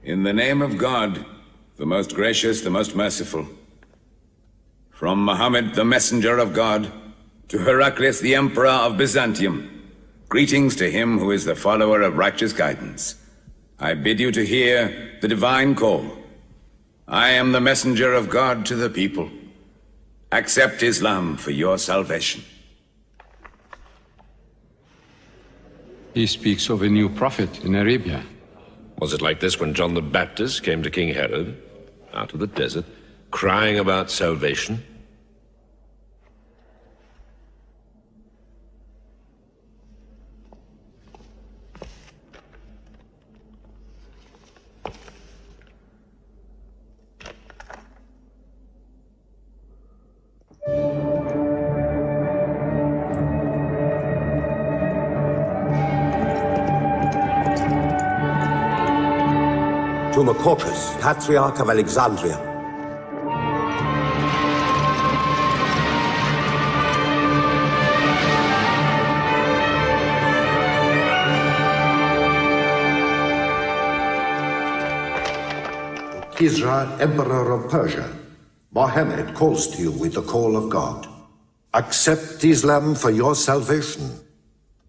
In the name of God, the most gracious, the most merciful. From Muhammad, the messenger of God, to Heraclius, the emperor of Byzantium, greetings to him who is the follower of righteous guidance. I bid you to hear the divine call. I am the messenger of God to the people. Accept Islam for your salvation. He speaks of a new prophet in Arabia. Was it like this when John the Baptist came to King Herod, out of the desert, crying about salvation? To Macaucus, Patriarch of Alexandria. Kisra, Emperor of Persia, Mohammed calls to you with the call of God. Accept Islam for your salvation.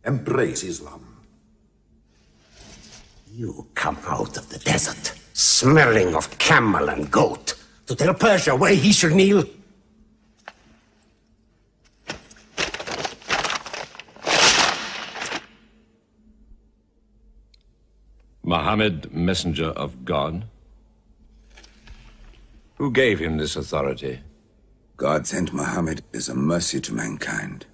Embrace Islam. You come out of the desert, smelling of camel and goat, to tell Persia where he should kneel? Muhammad, messenger of God? Who gave him this authority? God sent Muhammad as a mercy to mankind.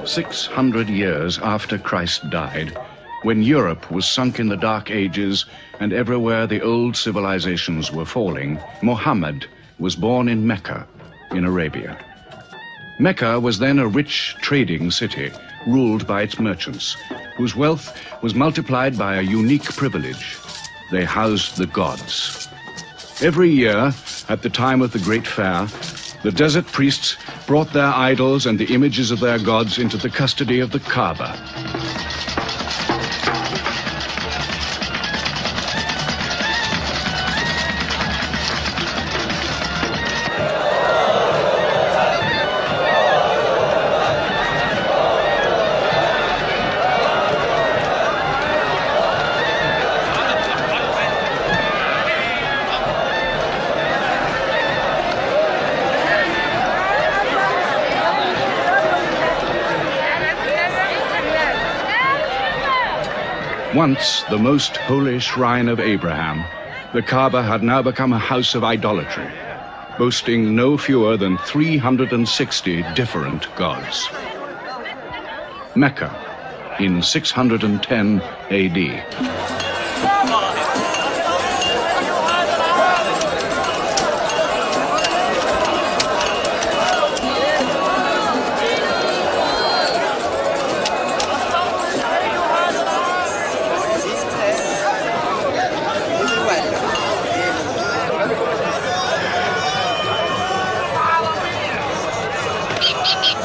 "600 years after Christ died, when Europe was sunk in the Dark Ages and everywhere the old civilizations were falling, Muhammad was born in Mecca, in Arabia. Mecca was then a rich trading city ruled by its merchants, whose wealth was multiplied by a unique privilege. They housed the gods. Every year, at the time of the Great Fair, the desert priests brought their idols and the images of their gods into the custody of the Kaaba. Once the most holy shrine of Abraham, the Kaaba had now become a house of idolatry, boasting no fewer than 360 different gods. Mecca, in 610 AD.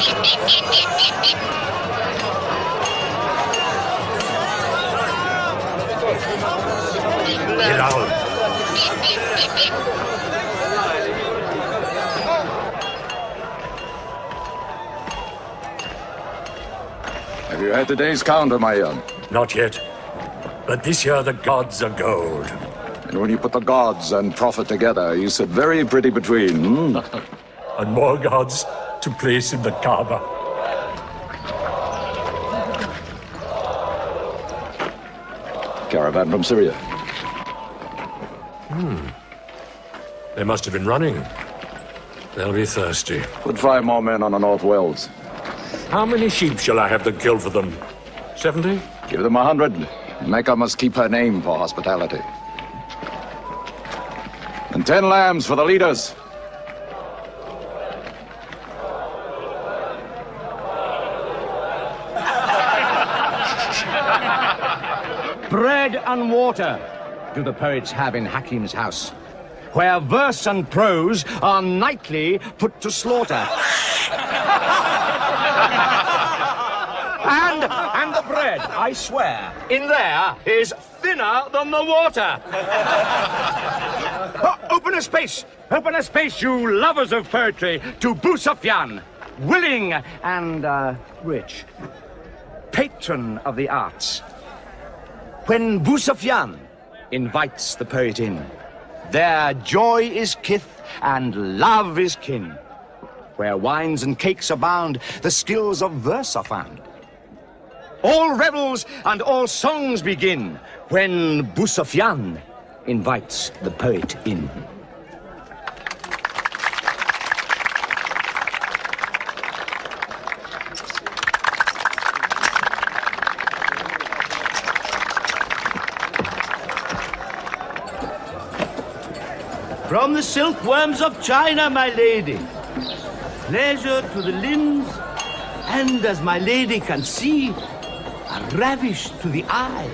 Have you had today's counter, my young? Not yet. But this year the gods are gold. And when you put the gods and prophet together, you sit very pretty between, And more gods to place in the Kaaba. Caravan from Syria. They must have been running. They'll be thirsty. Put 5 more men on the North Wells. How many sheep shall I have them kill for them? 70? Give them 100. Mecca must keep her name for hospitality. And 10 lambs for the leaders. Bread and water do the poets have in Hakim's house, where verse and prose are nightly put to slaughter. And the bread, I swear, in there is thinner than the water. Open a space, you lovers of poetry, to Abu Sufyan, willing and rich, patron of the arts. When Abu Sufyan invites the poet in, there joy is kith and love is kin. Where wines and cakes abound, the skills of verse are found. All revels and all songs begin when Abu Sufyan invites the poet in. From the silkworms of China, my lady. Pleasure to the limbs, and as my lady can see, a ravish to the eye.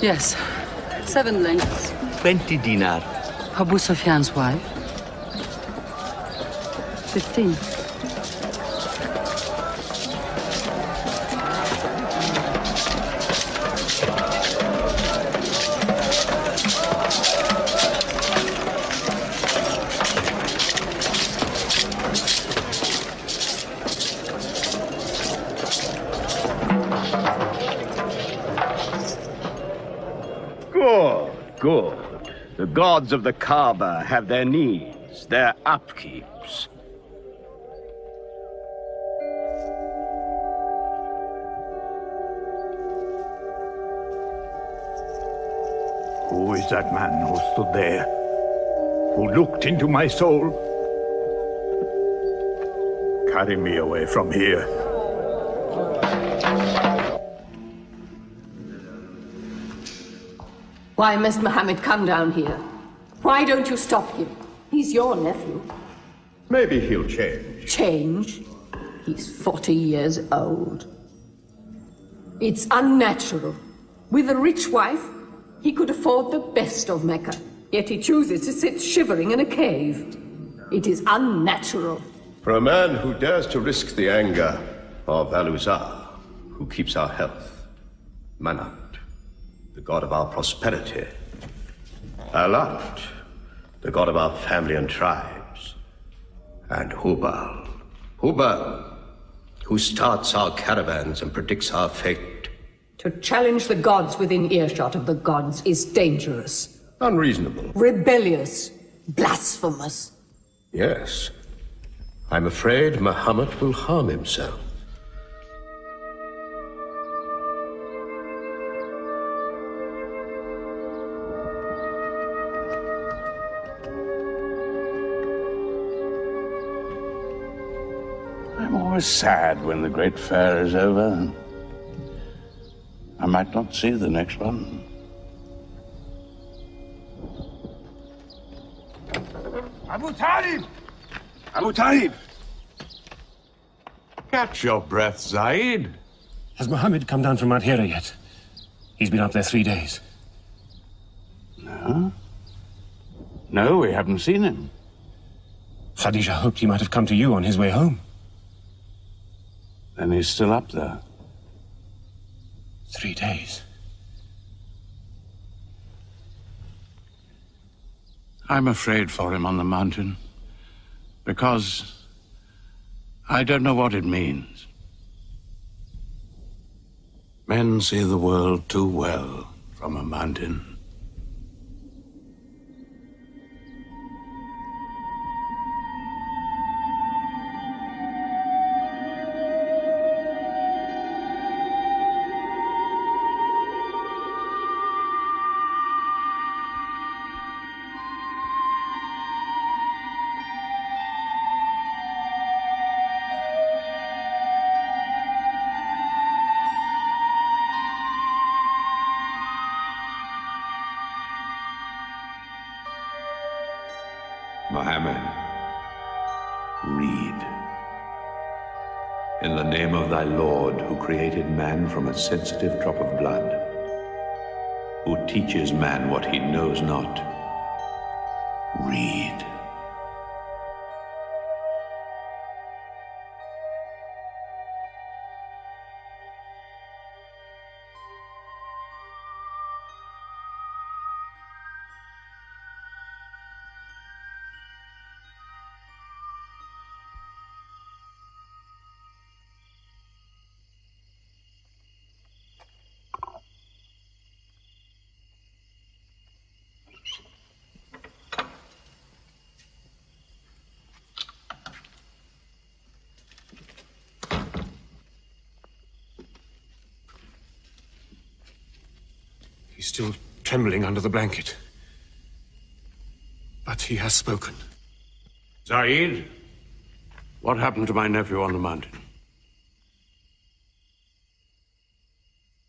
Yes, 7 lengths. 20 dinar. Abu Sufyan's wife. 15. Good. The gods of the Kaaba have their needs, their upkeeps. Who is that man who stood there? Who looked into my soul? Carry me away from here. Why must Muhammad come down here? Why don't you stop him? He's your nephew. Maybe he'll change. Change? He's 40 years old. It's unnatural. With a rich wife, he could afford the best of Mecca. Yet he chooses to sit shivering in a cave. It is unnatural. For a man who dares to risk the anger of Al-Uzza, who keeps our health, Manat, the god of our prosperity, Alat, the god of our family and tribes, and Hubal, who starts our caravans and predicts our fate. To challenge the gods within earshot of the gods is dangerous. Unreasonable. Rebellious. Blasphemous. Yes. I'm afraid Muhammad will harm himself. I'm always sad when the great fair is over. I might not see the next one. Abu Talib! Abu Talib! Catch your breath, Zaid. Has Muhammad come down from Adhira yet? He's been up there 3 days. No? No, we haven't seen him. Khadija hoped he might have come to you on his way home. Then he's still up there. 3 days. I'm afraid for him on the mountain, because I don't know what it means. Men see the world too well from a mountain. Muhammad, read. In the name of thy Lord, who created man from a sensitive drop of blood, who teaches man what he knows not, read. He's still trembling under the blanket. But he has spoken. Zaid, what happened to my nephew on the mountain?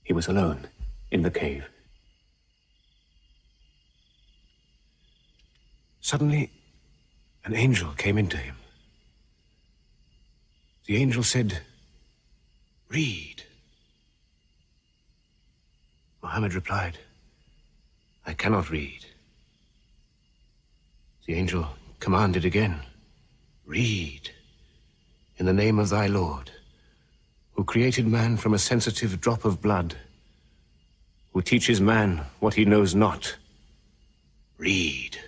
He was alone in the cave. Suddenly, an angel came into him. The angel said, "Read." Muhammad replied, "I cannot read." The angel commanded again, "Read, in the name of thy Lord, who created man from a sensitive drop of blood, who teaches man what he knows not. Read."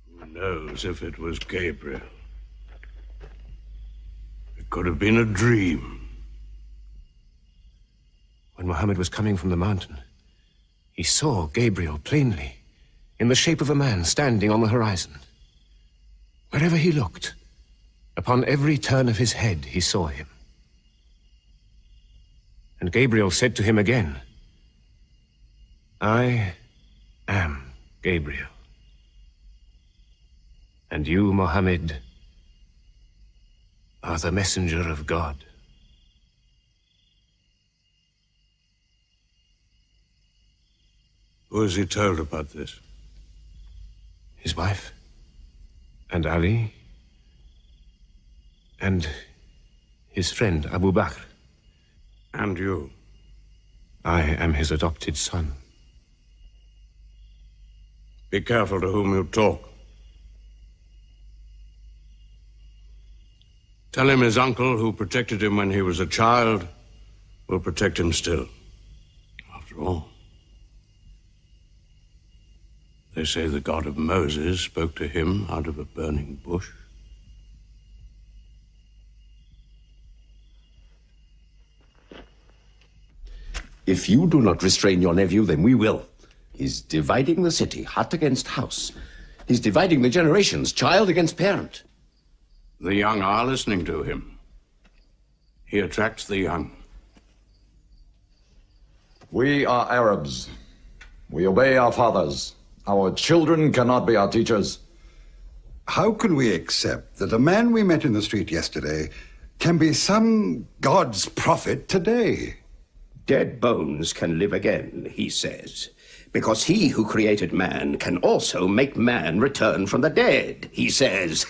Who knows if it was Gabriel? It could have been a dream. When Muhammad was coming from the mountain, he saw Gabriel plainly, in the shape of a man standing on the horizon. Wherever he looked, upon every turn of his head, he saw him. And Gabriel said to him again, "I am Gabriel. And you, Muhammad, are the messenger of God." Who has he told about this? His wife, and Ali, and his friend Abu Bakr. And you? I am his adopted son. Be careful to whom you talk. Tell him his uncle, who protected him when he was a child, will protect him still. After all, they say the God of Moses spoke to him out of a burning bush. If you do not restrain your nephew, then we will. He's dividing the city, hut against house. He's dividing the generations, child against parent. The young are listening to him. He attracts the young. We are Arabs. We obey our fathers. Our children cannot be our teachers. How can we accept that a man we met in the street yesterday can be some God's prophet today? Dead bones can live again, he says, because he who created man can also make man return from the dead, he says.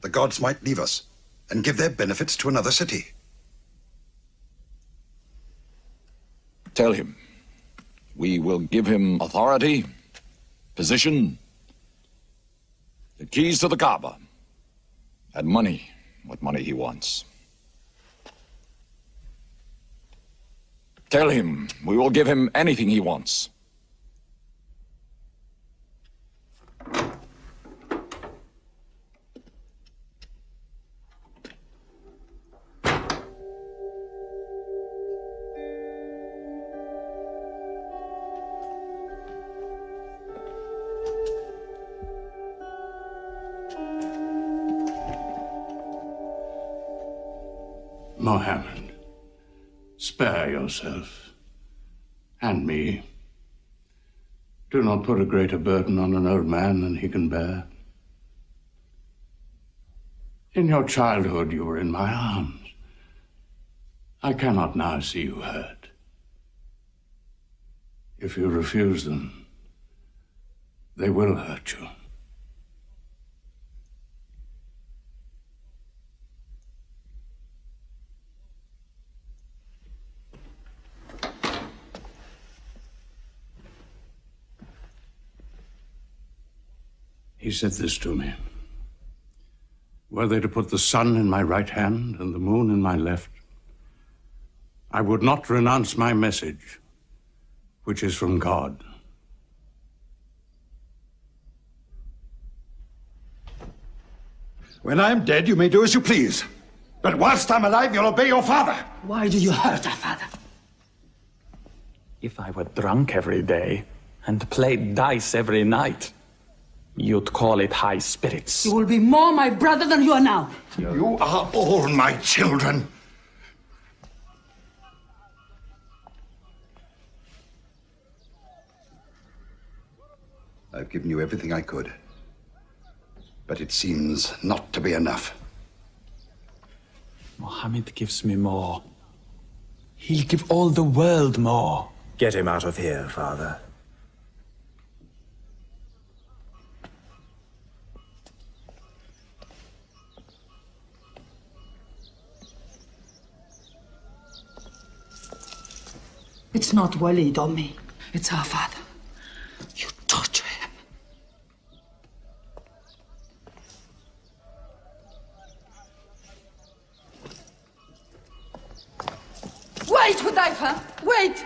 The gods might leave us and give their benefits to another city. Tell him we will give him authority, position, The keys to the Kaaba. And money, what money he wants. Tell him we will give him anything he wants. Mohammed, spare yourself, and me. Do not put a greater burden on an old man than he can bear. In your childhood, you were in my arms. I cannot now see you hurt. If you refuse them, they will hurt you. He said this to me. Were they to put the sun in my right hand and the moon in my left, I would not renounce my message, which is from God. When I'm dead, you may do as you please. But whilst I'm alive, you'll obey your father. Why do you hurt our father? If I were drunk every day and played dice every night, you'd call it high spirits. You will be more my brother than you are now. You are all my children. I've given you everything I could. But it seems not to be enough. Mohammed gives me more. He'll give all the world more. Get him out of here, Father. It's not Walid or me. It's our father. You torture him. Wait, Hudayfa! Wait!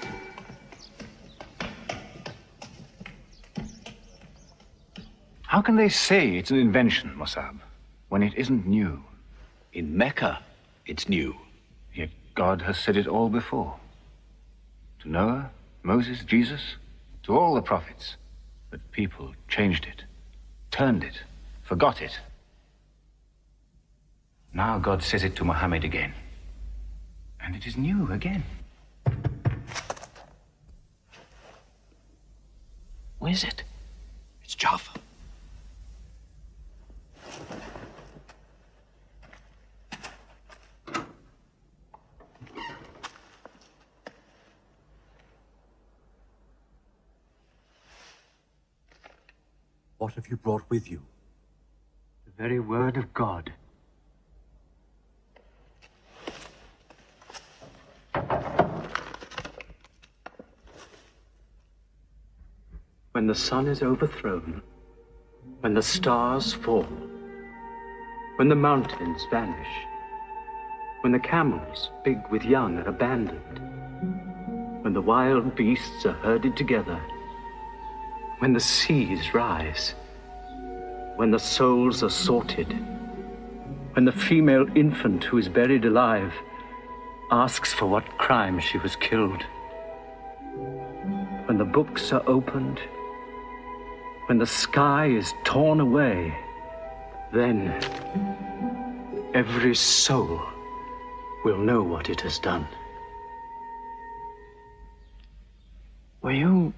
How can they say it's an invention, Musab, when it isn't new? In Mecca, it's new. Yet God has said it all before. To Noah, Moses, Jesus, to all the prophets. But people changed it, turned it, forgot it. Now God says it to Muhammad again. And it is new again. Who is it? It's Jaffa. What have you brought with you? The very word of God. When the sun is overthrown, when the stars fall, when the mountains vanish, when the camels, big with young, are abandoned, when the wild beasts are herded together, when the seas rise, when the souls are sorted, when the female infant who is buried alive asks for what crime she was killed, when the books are opened, when the sky is torn away, then every soul will know what it has done. Were you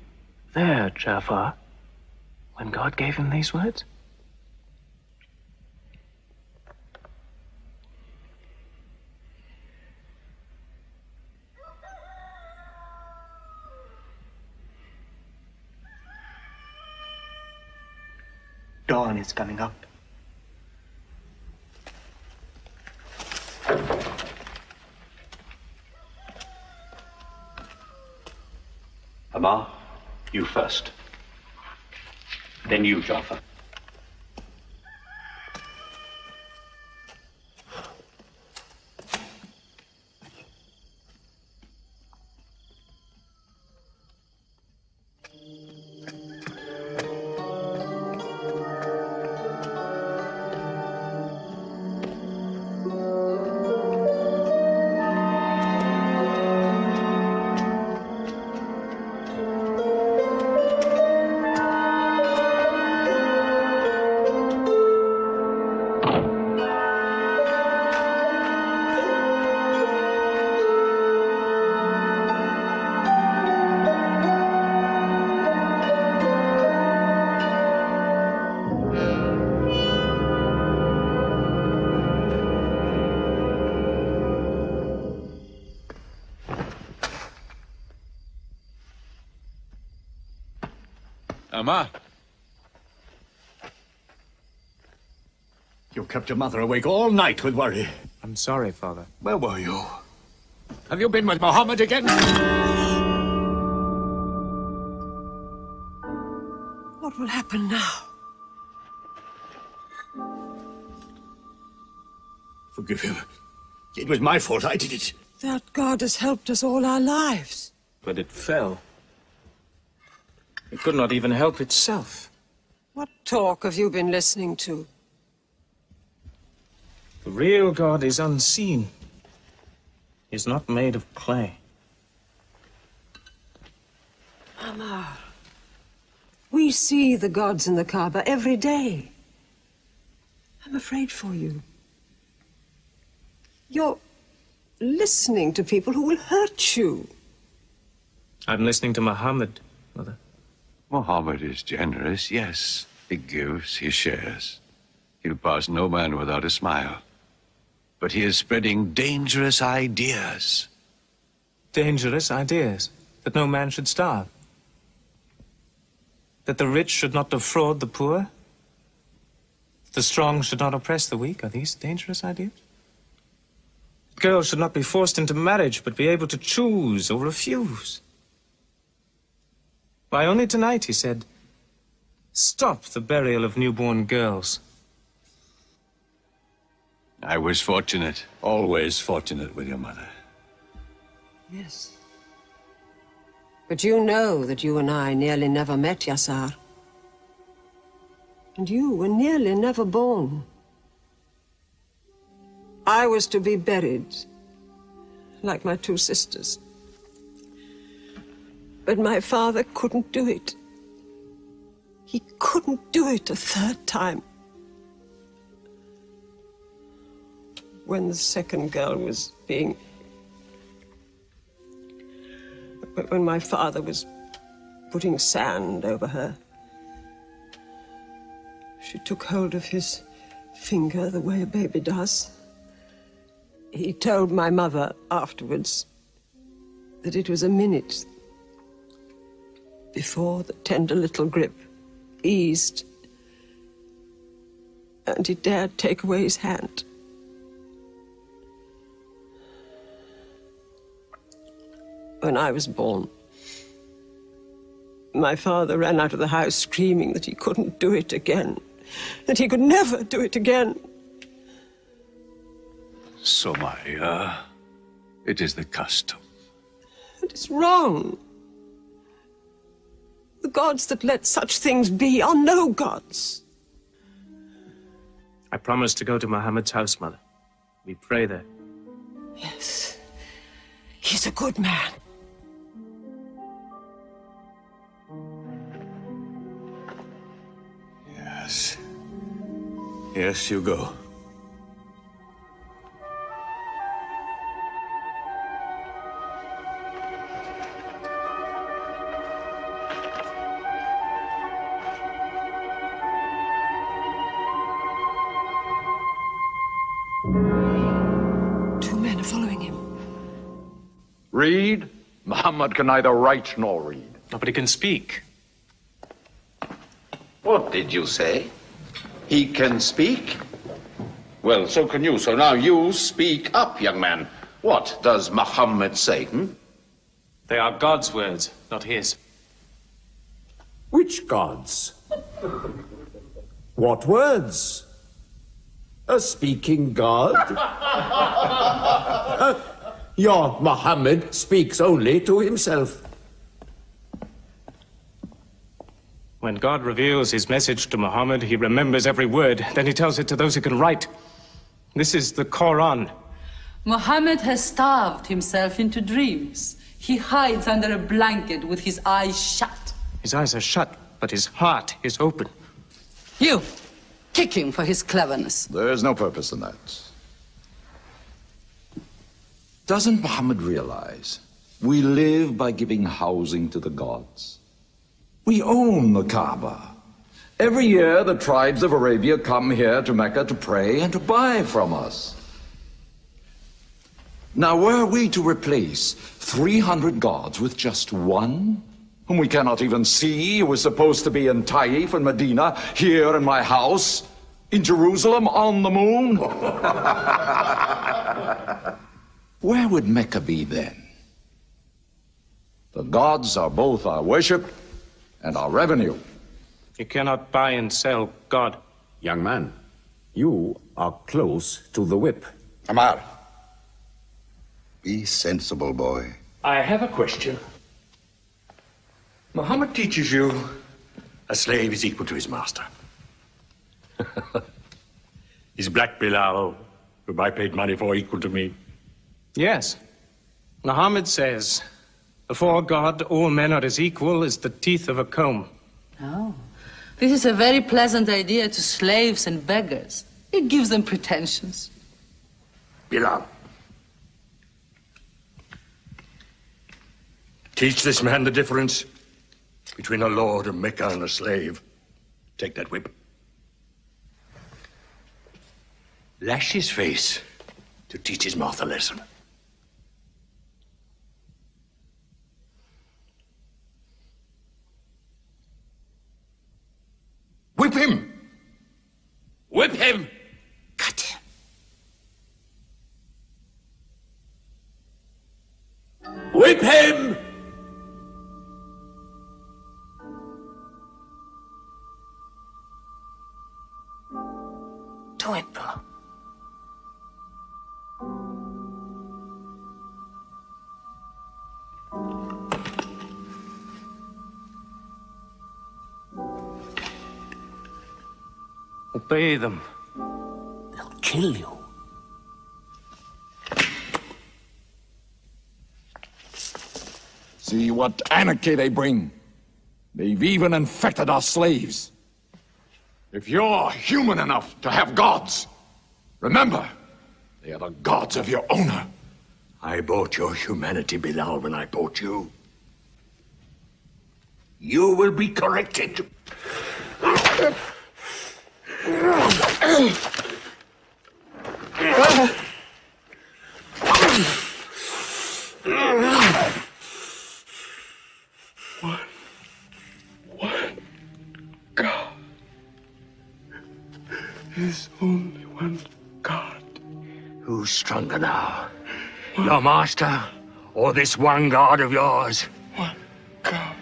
there, Jafar, when God gave him these words? Dawn is coming up. Amar, you first. Then you, Jafar. Amma. You kept your mother awake all night with worry. I'm sorry, Father. Where were you? Have you been with Muhammad again? What will happen now? Forgive him. It was my fault. I did it. That God has helped us all our lives. But it fell. It could not even help itself. What talk have you been listening to? The real God is unseen. He is not made of clay. Amar, we see the gods in the Kaaba every day. I'm afraid for you. You're listening to people who will hurt you. I'm listening to Muhammad, Mother. Muhammad is generous, yes. He gives, he shares. He'll pass no man without a smile. But he is spreading dangerous ideas. Dangerous ideas? That no man should starve? That the rich should not defraud the poor? The strong should not oppress the weak? Are these dangerous ideas? Girls should not be forced into marriage, but be able to choose or refuse. Why, only tonight he said, stop the burial of newborn girls. I was fortunate, always fortunate with your mother. Yes. But you know that you and I nearly never met, Yasar. And you were nearly never born. I was to be buried, like my two sisters. But my father couldn't do it. He couldn't do it a third time. When the second girl was being... When my father was putting sand over her, she took hold of his finger the way a baby does. He told my mother afterwards that it was a minute before the tender little grip eased and he dared take away his hand. When I was born, my father ran out of the house screaming that he couldn't do it again, that he could never do it again. So, Maya, it is the custom. It is wrong. The gods that let such things be are no gods. I promised to go to Muhammad's house, Mother. We pray there. Yes. He's a good man. Yes. Yes, you go. Two men are following him. Read? Muhammad can neither write nor read. Nobody can speak. What did you say? He can speak? Well, so can you. So now you speak up, young man. What does Muhammad say, They are God's words, not his. Which gods? What words? A speaking God? Your Muhammad speaks only to himself. When God reveals his message to Muhammad, he remembers every word. Then he tells it to those who can write. This is the Quran. Muhammad has starved himself into dreams. He hides under a blanket with his eyes shut. His eyes are shut, but his heart is open. You, kick him for his cleverness. There is no purpose in that. Doesn't Muhammad realize we live by giving housing to the gods? We own the Kaaba. Every year, the tribes of Arabia come here to Mecca to pray and to buy from us. Now, were we to replace 300 gods with just one, whom we cannot even see, who is supposed to be in Taif and Medina, here in my house, in Jerusalem, on the moon? Where would Mecca be then? The gods are both our worship and our revenue. You cannot buy and sell God. Young man, you are close to the whip. Amar, be sensible, boy. I have a question. Muhammad teaches you a slave is equal to his master. Is Black Bilal, whom I paid money for, equal to me? Yes. Muhammad says, before God, all men are as equal as the teeth of a comb. Oh, this is a very pleasant idea to slaves and beggars. It gives them pretensions. Bilal, teach this man the difference between a lord of Mecca and a slave. Take that whip. Lash his face to teach his mouth a lesson. Whip him! Whip him! Cut him! Whip him! Do it, bro. Obey them. They'll kill you. See what anarchy they bring. They've even infected our slaves. If you're human enough to have gods, remember, they are the gods of your owner. I bought your humanity, Bilal, when I bought you. You will be corrected. One God. There's only one God. Who's stronger now? Your master or this one God of yours? One God.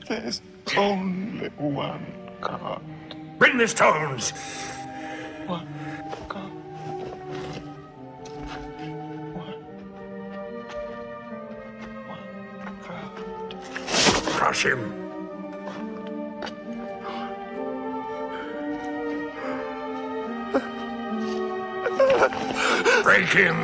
There's only one God. Bring the stones! One God. One God. Crush him! Break him!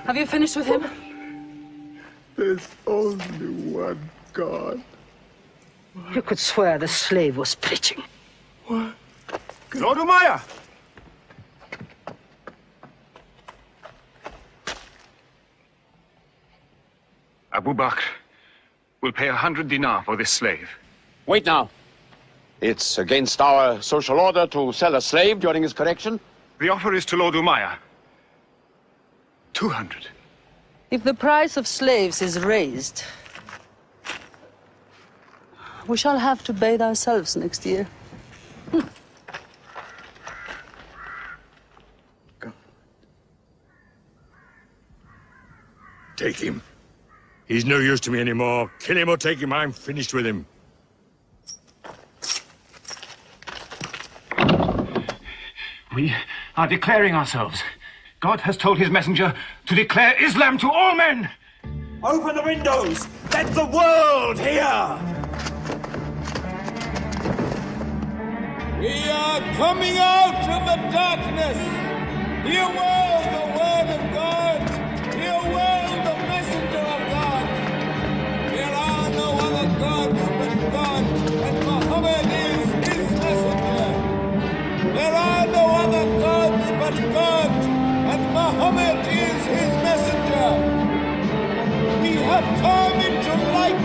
Have you finished with him? There's only one God. You could swear the slave was preaching. What? Lord Umayyah! Abu Bakr will pay 100 dinar for this slave. Wait now. It's against our social order to sell a slave during his correction. The offer is to Lord Umayyah. 200. If the price of slaves is raised, we shall have to bathe ourselves next year. Take him. He's no use to me anymore. Kill him or take him. I'm finished with him. We are declaring ourselves. God has told his messenger to declare Islam to all men. Open the windows! Let the world hear! We are coming out of the darkness. Hear well the word of God. Hear well the messenger of God. There are no other gods but God, and Muhammad is his messenger. There are no other gods but God, and Muhammad is his messenger. We have come into light.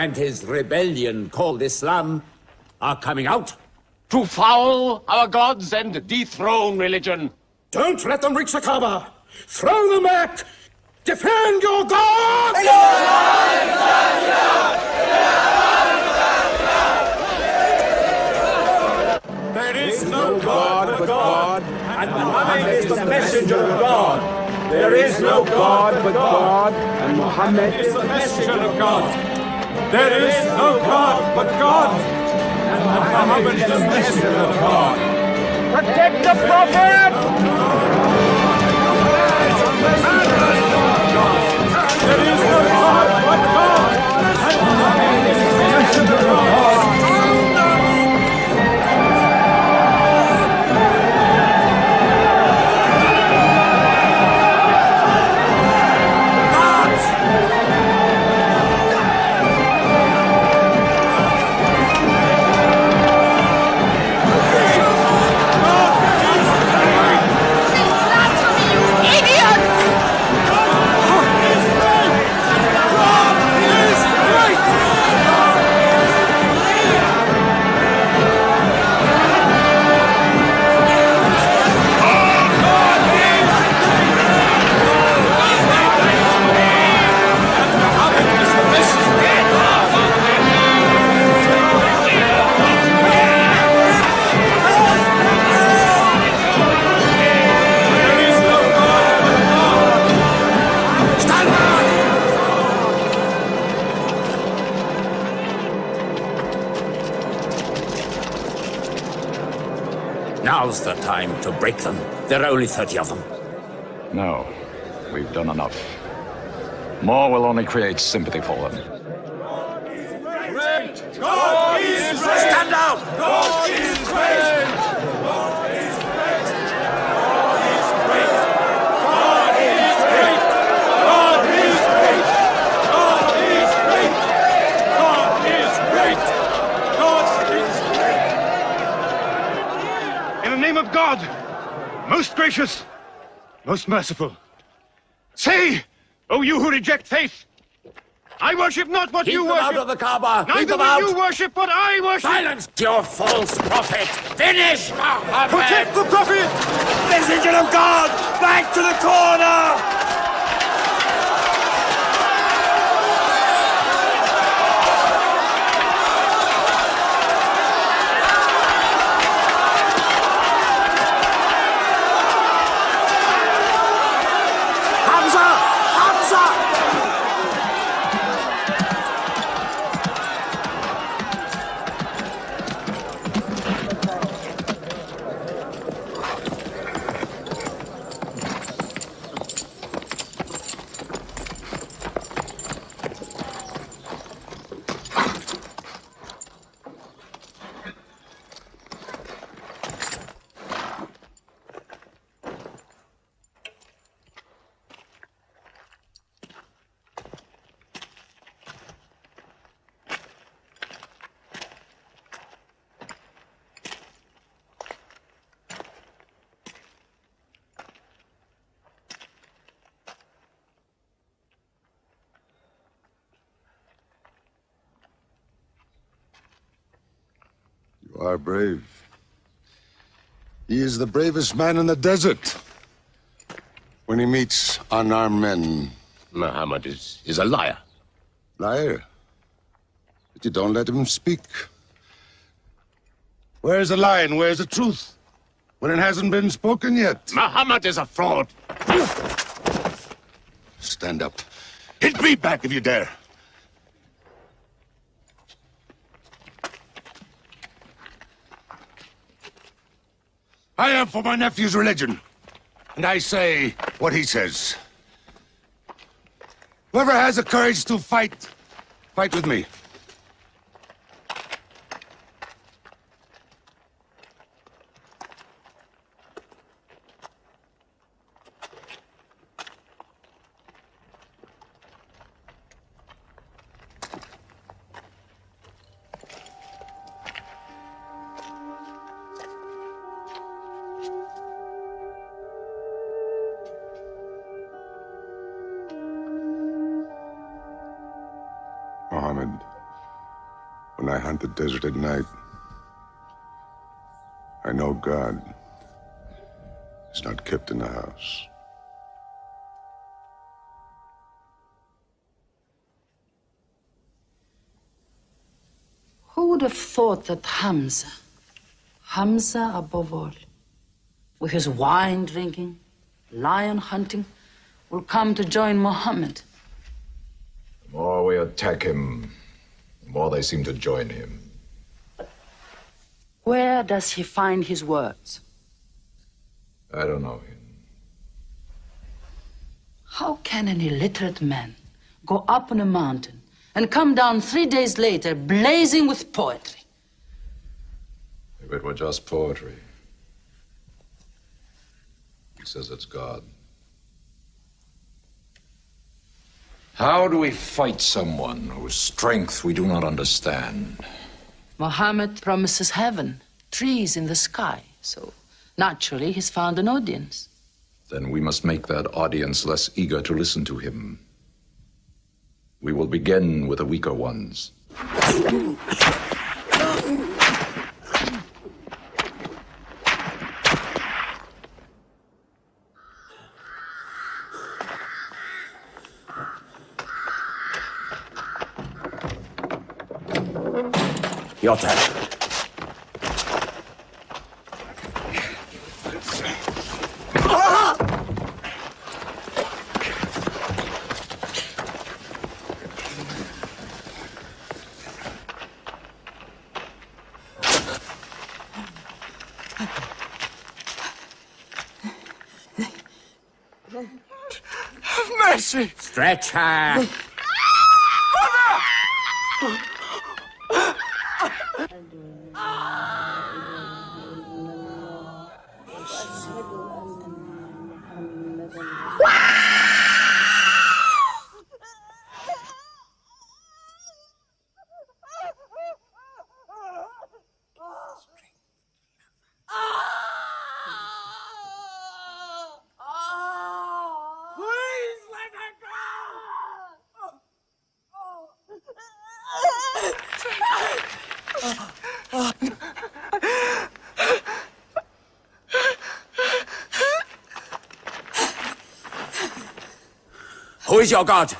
and his rebellion called Islam are coming out. To foul our gods and dethrone religion. Don't let them reach the Kaaba. Throw them back. Defend your God! There is no God but God, and Muhammad is the messenger of God. There is no God but God, and Muhammad is the messenger of God. There is no God but God, and Muhammad is the messenger of God. Protect the Prophet! There is no God but God, and Muhammad is the messenger of God. Now's the time to break them. There are only 30 of them. No, we've done enough. More will only create sympathy for them. God is great! Stand down! God is great! God is great! God is great! God is great! God is great! God is great! God is great! In the name of God, most gracious, most merciful, say, O you who reject faith, I worship not what you worship. Keep them out of the Kaaba. Keep Neither them will out. you worship what I worship. Silence your false prophet. Finish Muhammad. Protect the prophet. Messenger of God, back to the corner. You are brave. He is the bravest man in the desert. When he meets unarmed men, Muhammad is a liar. Liar? But you don't let him speak. Where's the lie and where's the truth? When it hasn't been spoken yet. Muhammad is a fraud. Stand up. Hit me back if you dare. I am for my nephew's religion, and I say what he says. Whoever has the courage to fight, fight with me. Muhammad, When I hunt the desert at night, I know God is not kept in the house. Who would have thought that Hamza above all, with his wine drinking, lion hunting, will come to join Muhammad? The more we attack him, the more they seem to join him. Where does he find his words? I don't know him. How can an illiterate man go up on a mountain and come down 3 days later blazing with poetry? If it were just poetry. He says it's God. How do we fight someone whose strength we do not understand? Muhammad promises heaven, trees in the sky, so naturally he's found an audience. Then we must make that audience less eager to listen to him. We will begin with the weaker ones. Your turn. Have mercy. Stretch her. Who is your God?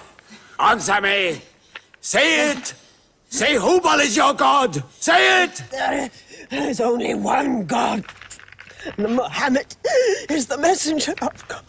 Answer me. Say it. Say Hubal is your God. Say it. There is only one God. And Muhammad is the messenger of God.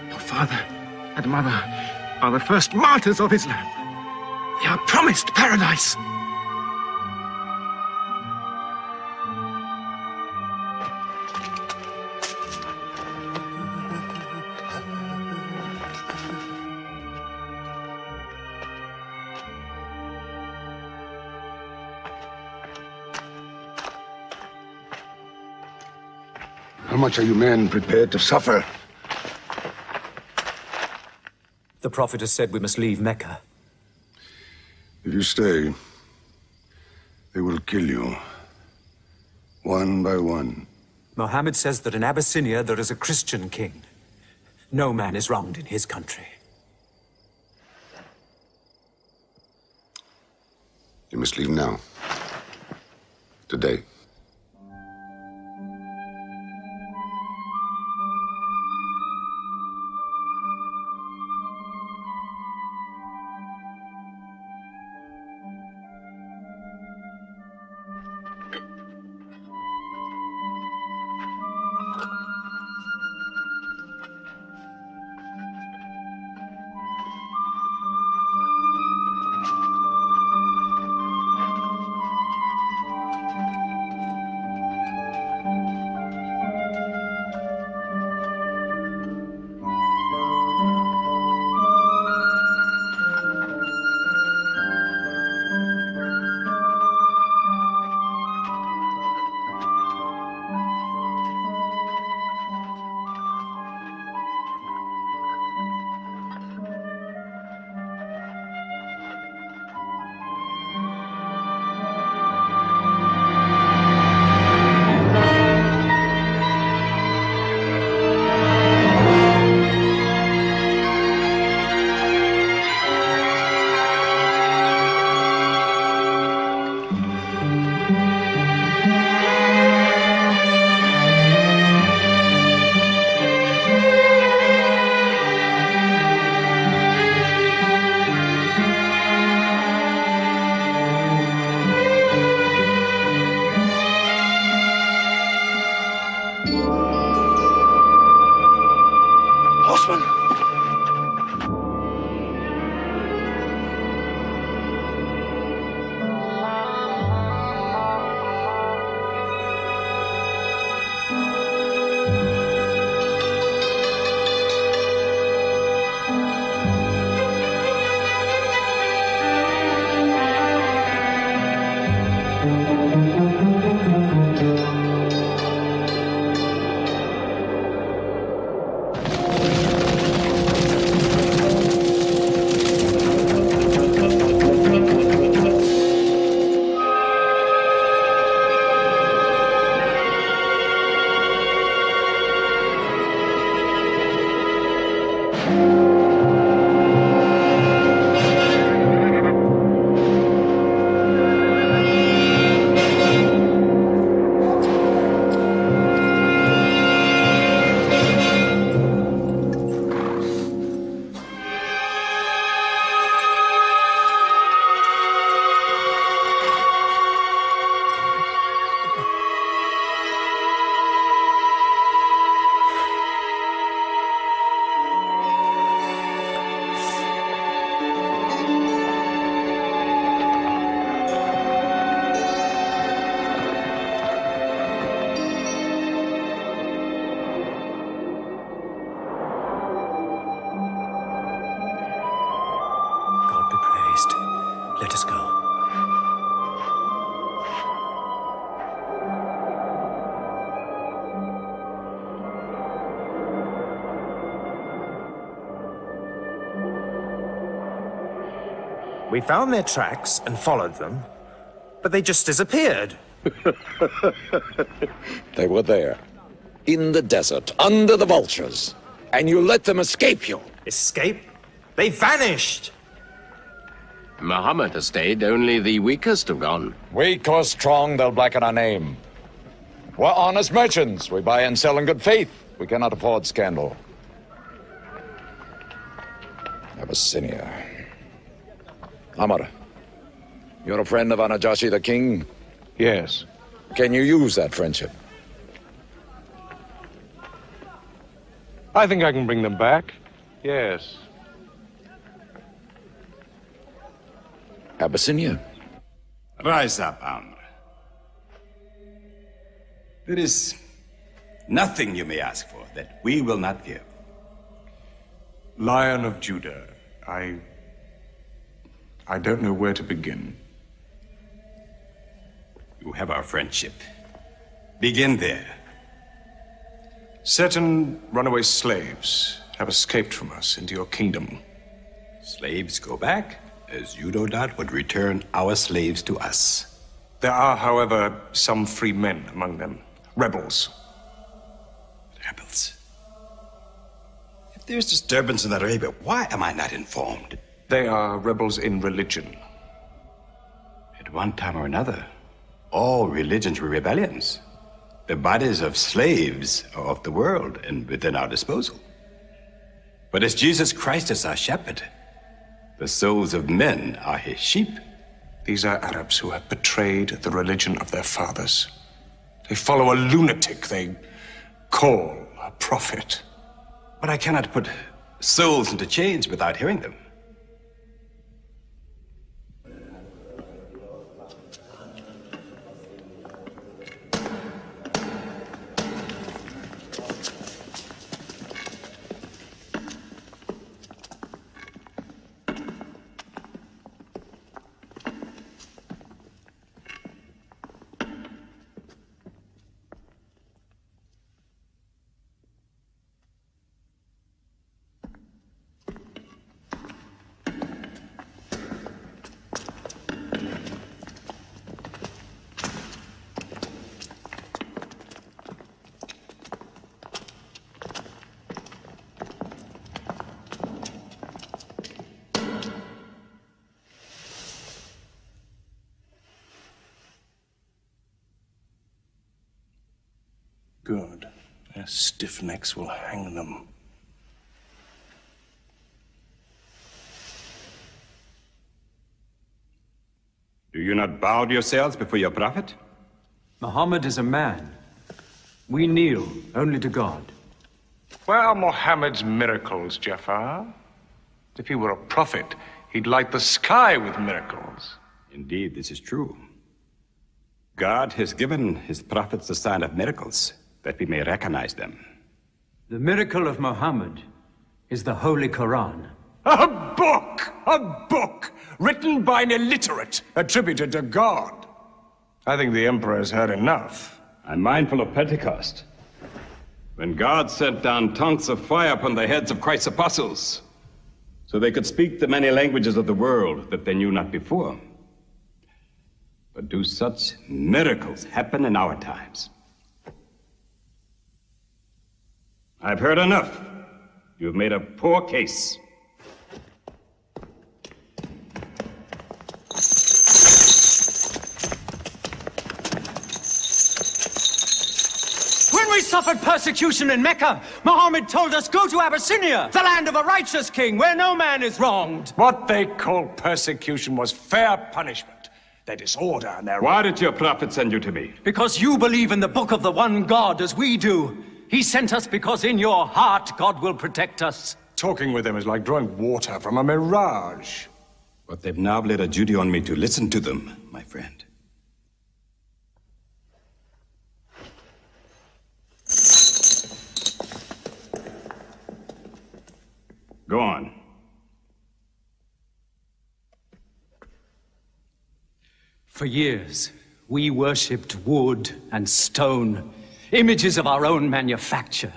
Your father and mother are the first martyrs of Islam. They are promised paradise. How much are you men prepared to suffer? The Prophet has said we must leave Mecca. If you stay, they will kill you. One by one. Mohammed says that in Abyssinia there is a Christian king. No man is wronged in his country. You must leave now. Today. Let us go. We found their tracks and followed them, but they just disappeared. They were there, in the desert, under the vultures, and you let them escape you. Escape? They vanished! Muhammad has stayed, only the weakest have gone. Weak or strong, they'll blacken our name. We're honest merchants. We buy and sell in good faith. We cannot afford scandal. Abyssinia. Amr, you're a friend of Anajashi the king? Yes. Can you use that friendship? I think I can bring them back. Yes. Abyssinia. Rise up, Amr. There is nothing you may ask for that we will not give. Lion of Judah, I don't know where to begin. You have our friendship. Begin there. Certain runaway slaves have escaped from us into your kingdom. Slaves go back, as you no doubt would return our slaves to us. There are, however, some free men among them. Rebels. Rebels? If there's disturbance in Arabia, why am I not informed? They are rebels in religion. At one time or another, all religions were rebellions. The bodies of slaves are of the world and within our disposal. But as Jesus Christ is our shepherd, the souls of men are his sheep. These are Arabs who have betrayed the religion of their fathers. They follow a lunatic they call a prophet. But I cannot put souls into chains without hearing them. Good. Their stiff necks will hang them. Do you not bow yourselves before your prophet? Muhammad is a man. We kneel only to God. Where are Muhammad's miracles, Jafar? If he were a prophet, he'd light the sky with miracles. Indeed, this is true. God has given his prophets the sign of miracles, that we may recognize them. The miracle of Muhammad is the Holy Quran. A book! A book! Written by an illiterate, attributed to God. I think the Emperor has heard enough. I'm mindful of Pentecost, when God sent down tongues of fire upon the heads of Christ's apostles, so they could speak the many languages of the world that they knew not before. But do such miracles happen in our times? I've heard enough. You've made a poor case. When we suffered persecution in Mecca, Muhammad told us, go to Abyssinia, the land of a righteous king, where no man is wronged. What they called persecution was fair punishment. Their disorder and their... Why did your prophet send you to me? Because you believe in the book of the one God as we do. He sent us because in your heart God will protect us. Talking with them is like drawing water from a mirage. But they've now laid a duty on me to listen to them, my friend. Go on. For years, we worshipped wood and stone, images of our own manufacture.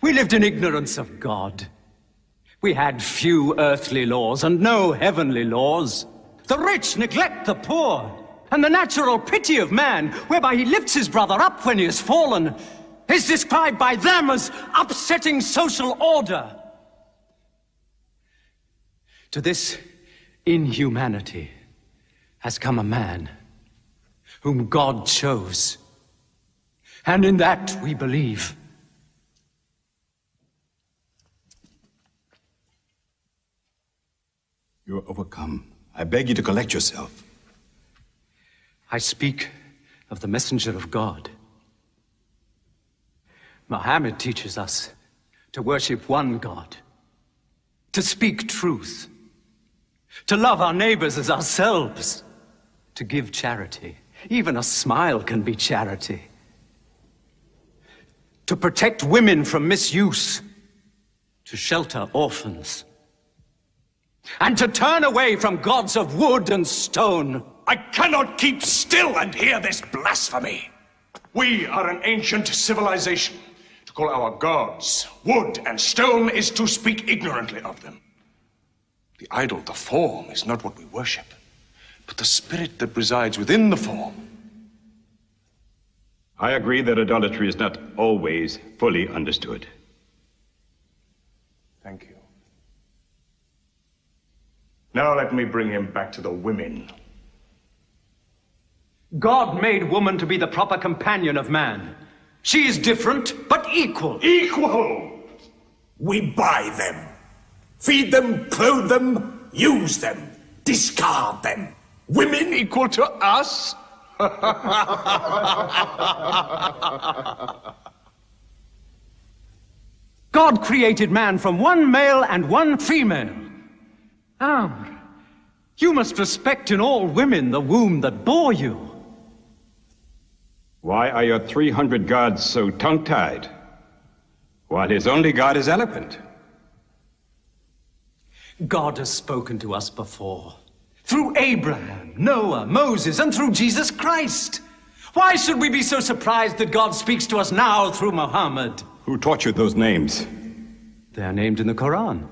We lived in ignorance of God. We had few earthly laws and no heavenly laws. The rich neglect the poor, and the natural pity of man, whereby he lifts his brother up when he has fallen, is described by them as upsetting social order. To this inhumanity has come a man whom God chose. And in that we believe. You are overcome. I beg you to collect yourself. I speak of the messenger of God. Muhammad teaches us to worship one God, to speak truth, to love our neighbors as ourselves, to give charity. Even a smile can be charity. To protect women from misuse, to shelter orphans, and to turn away from gods of wood and stone. I cannot keep still and hear this blasphemy. We are an ancient civilization. To call our gods wood and stone is to speak ignorantly of them. The idol, the form, is not what we worship, but the spirit that resides within the form. I agree that idolatry is not always fully understood. Thank you. Now let me bring him back to the women. God made woman to be the proper companion of man. She is different, but equal. Equal! We buy them. Feed them, clothe them, use them, discard them. Women equal to us? God created man from one male and one female. Amr, you must respect in all women the womb that bore you. Why are your 300 gods so tongue-tied, while his only god is eloquent? God has spoken to us before, through Abraham, Noah, Moses, and through Jesus Christ. Why should we be so surprised that God speaks to us now through Muhammad? Who taught you those names? They are named in the Quran.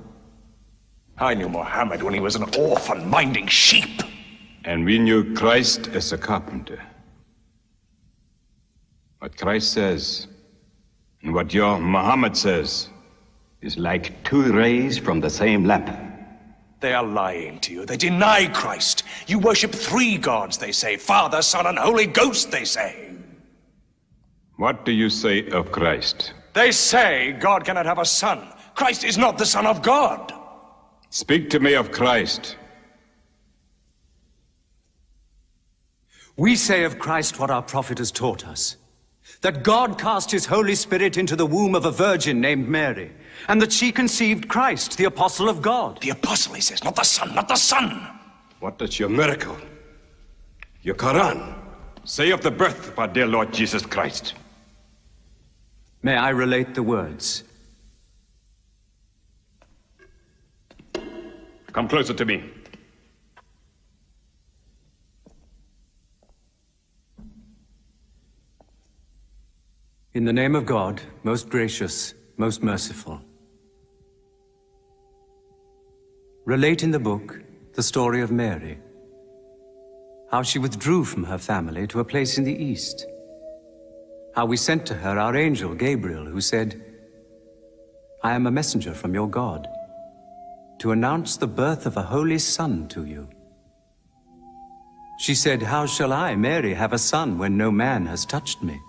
I knew Muhammad when he was an orphan minding sheep. And we knew Christ as a carpenter. What Christ says and what your Muhammad says is like two rays from the same lamp. They are lying to you. They deny Christ. You worship 3 gods, they say. Father, Son, and Holy Ghost, they say. What do you say of Christ? They say God cannot have a son. Christ is not the Son of God. Speak to me of Christ. We say of Christ what our prophet has taught us. That God cast his Holy Spirit into the womb of a virgin named Mary, and that she conceived Christ, the apostle of God. The apostle, he says, not the son, not the son. What does your miracle, your Quran, say of the birth of our dear Lord Jesus Christ? May I relate the words? Come closer to me. In the name of God, most gracious, most merciful. Relate in the book the story of Mary, how she withdrew from her family to a place in the east, how we sent to her our angel Gabriel, who said, I am a messenger from your God, to announce the birth of a holy son to you. She said, how shall I, Mary, have a son when no man has touched me?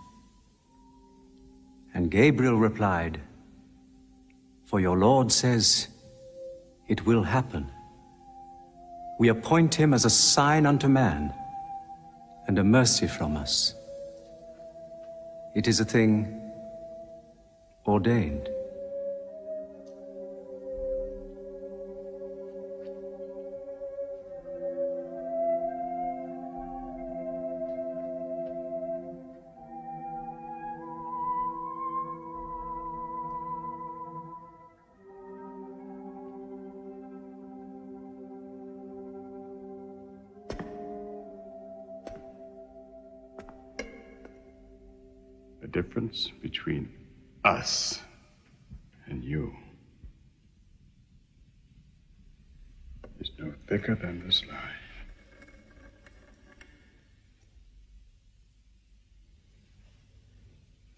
And Gabriel replied, for your Lord says, it will happen. We appoint him as a sign unto man, and a mercy from us. It is a thing ordained. The difference between us and you is no thicker than this lie.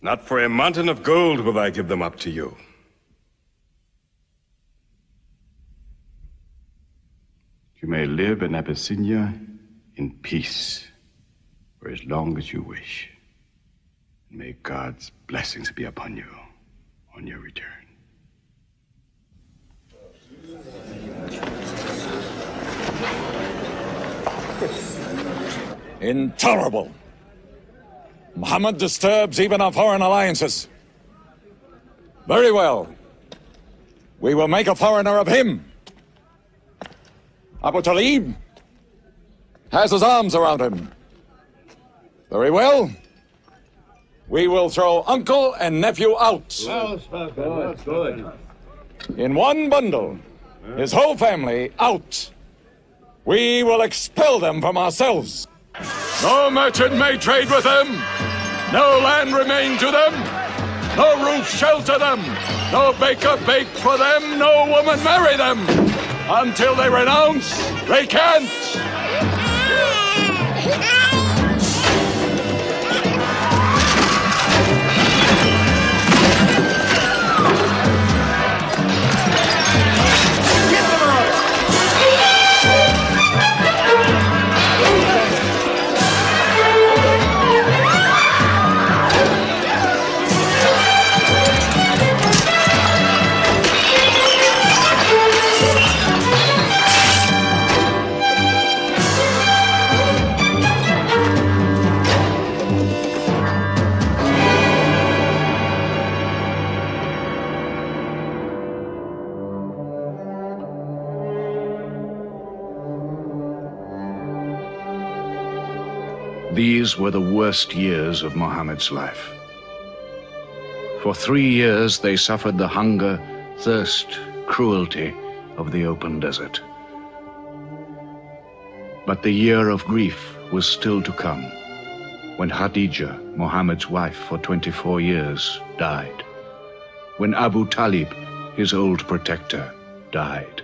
Not for a mountain of gold will I give them up to you. You may live in Abyssinia in peace for as long as you wish. May God's blessings be upon you on your return. Intolerable. Muhammad disturbs even our foreign alliances. Very well. We will make a foreigner of him. Abu Talib has his arms around him. Very well. We will throw uncle and nephew out. Good. In one bundle. His whole family out. We will expel them from ourselves. No merchant may trade with them. No land remain to them. No roof shelter them. No baker bake for them. No woman marry them. Until they renounce, they can't. These were the worst years of Muhammad's life. For 3 years they suffered the hunger, thirst, cruelty of the open desert. But the year of grief was still to come, when Khadija, Muhammad's wife for 24 years, died. When Abu Talib, his old protector, died.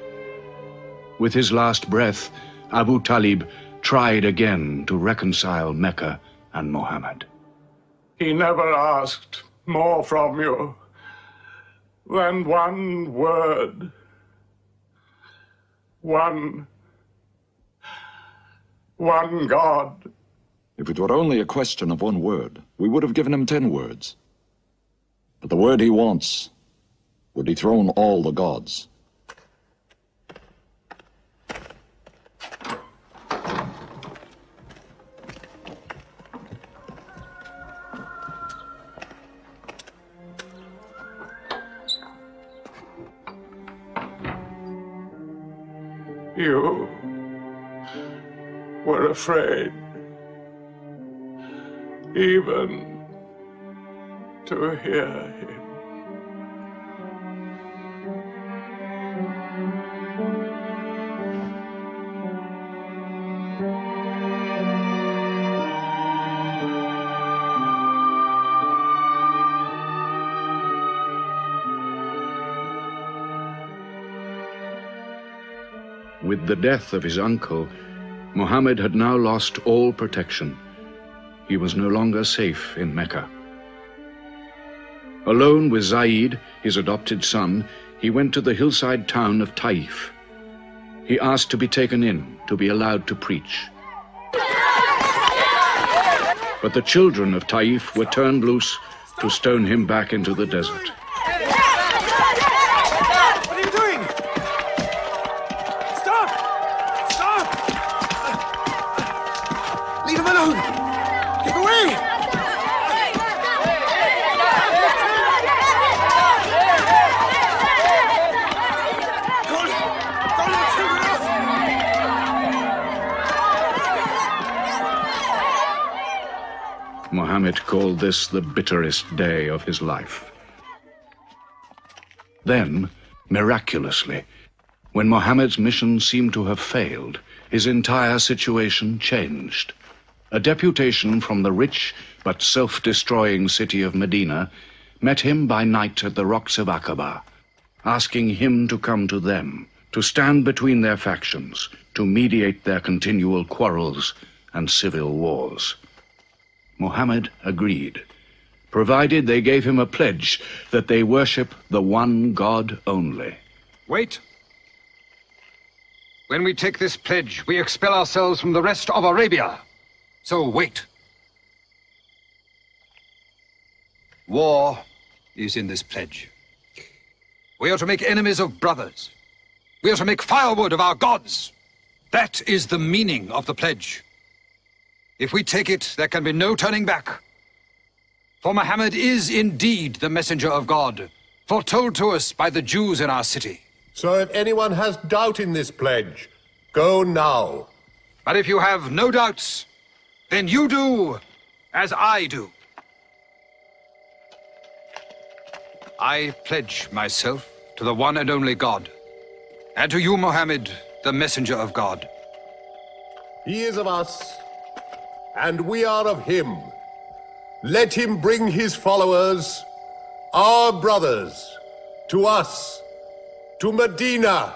With his last breath, Abu Talib tried again to reconcile Mecca and Muhammad. He never asked more from you than one word. One God. If it were only a question of one word, we would have given him 10 words. But the word he wants would dethrone all the gods. You were afraid even to hear him. With the death of his uncle, Muhammad had now lost all protection. He was no longer safe in Mecca. Alone with Zaid, his adopted son, he went to the hillside town of Taif. He asked to be taken in, to be allowed to preach. But the children of Taif were turned loose to stone him back into the desert. Muhammad called this the bitterest day of his life. Then, miraculously, when Muhammad's mission seemed to have failed, his entire situation changed. A deputation from the rich but self-destroying city of Medina met him by night at the rocks of Aqaba, asking him to come to them, to stand between their factions, to mediate their continual quarrels and civil wars. Muhammad agreed, provided they gave him a pledge that they worship the one God only. Wait. When we take this pledge, we expel ourselves from the rest of Arabia. So wait. War is in this pledge. We are to make enemies of brothers. We are to make firewood of our gods. That is the meaning of the pledge. If we take it, there can be no turning back. For Muhammad is indeed the messenger of God, foretold to us by the Jews in our city. So if anyone has doubt in this pledge, go now. But if you have no doubts, then you do as I do. I pledge myself to the one and only God, and to you, Muhammad, the messenger of God. He is of us, and we are of him. Let him bring his followers, our brothers, to us, to Medina.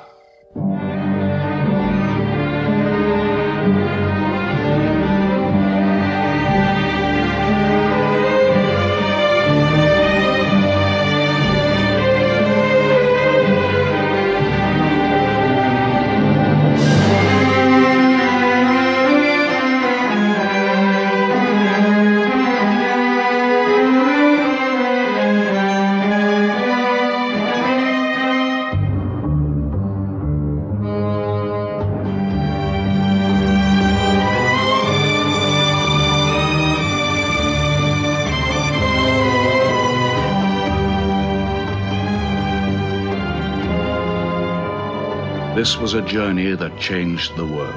This was a journey that changed the world.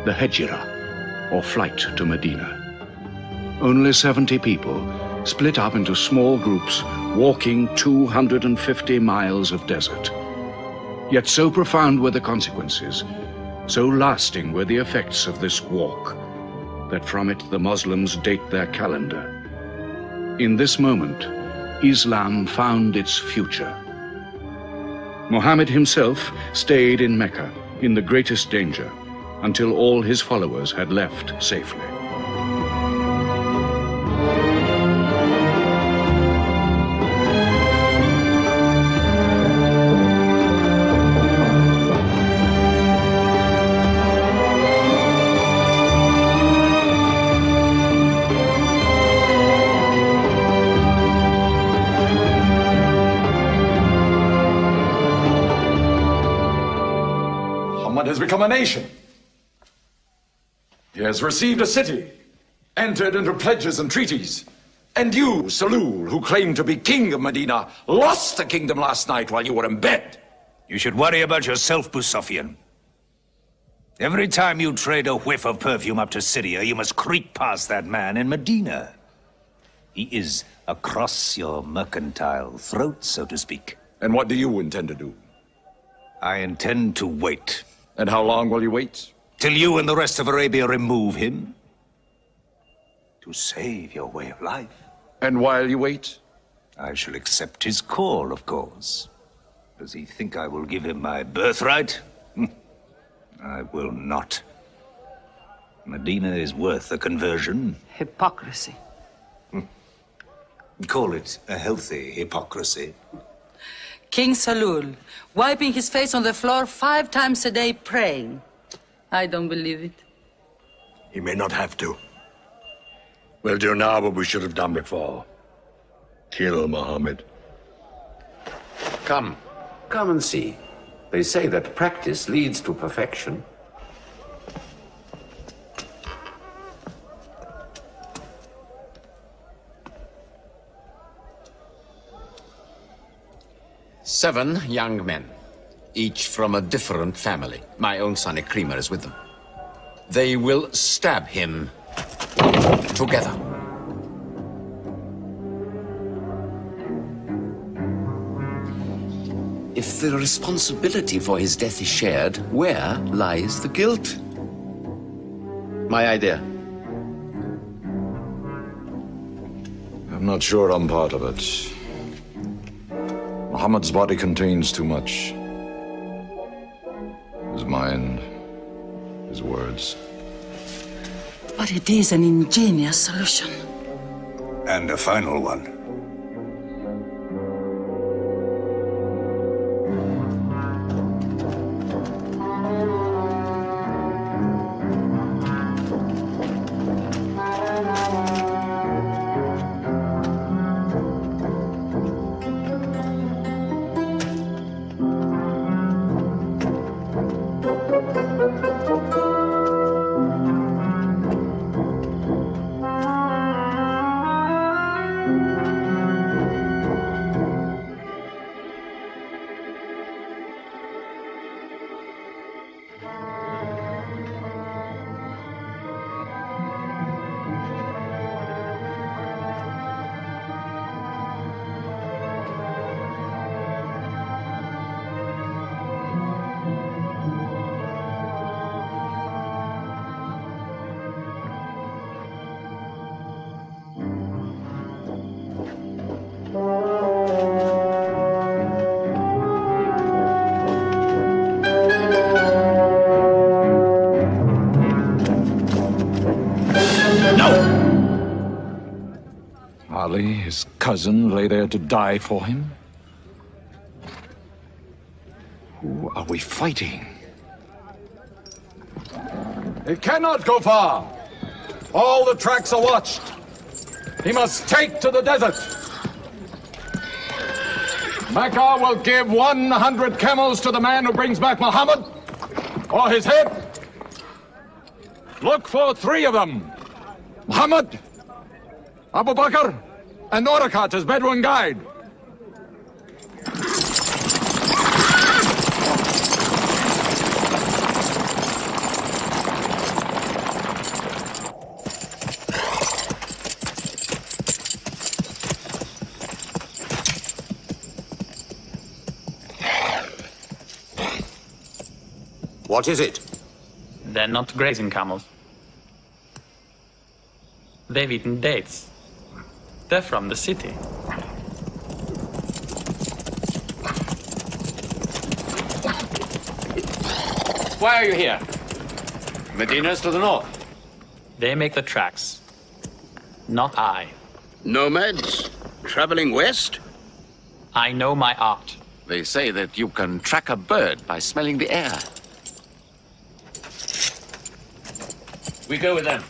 The Hijrah, or flight to Medina. Only 70 people, split up into small groups, walking 250 miles of desert. Yet so profound were the consequences, so lasting were the effects of this walk, that from it the Muslims date their calendar. In this moment, Islam found its future. Muhammad himself stayed in Mecca in the greatest danger until all his followers had left safely. Has become a nation. He has received a city, entered into pledges and treaties. And you, Salul, who claimed to be king of Medina, lost the kingdom last night while you were in bed. You should worry about yourself, Busafian. Every time you trade a whiff of perfume up to Syria, you must creep past that man in Medina. He is across your mercantile throat, so to speak. And what do you intend to do? I intend to wait. And how long will you wait? Till you and the rest of Arabia remove him. To save your way of life. And while you wait? I shall accept his call, of course. Does he think I will give him my birthright? I will not. Medina is worth a conversion. Hypocrisy. Call it a healthy hypocrisy. King Salul, wiping his face on the floor 5 times a day, praying. I don't believe it. He may not have to. We'll do now what we should have done before. Kill Muhammad. Come and see. They say that practice leads to perfection. Seven young men, each from a different family. My own son Ikrimah is with them. They will stab him together. If the responsibility for his death is shared, where lies the guilt? My idea. I'm not sure I'm part of it. Muhammad's body contains too much. His mind, his words. But it is an ingenious solution. And a final one. Ali, his cousin, lay there to die for him? Who are we fighting? It cannot go far. All the tracks are watched. He must take to the desert. Mecca will give 100 camels to the man who brings back Muhammad, or his head. Look for 3 of them. Muhammad, Abu Bakr, and Orakat as Bedouin guide. What is it? They're not grazing camels. They've eaten dates. They're from the city. Why are you here? Medina's to the north. They make the tracks. Not I. Nomads? Traveling west? I know my art. They say that you can track a bird by smelling the air. We go with them.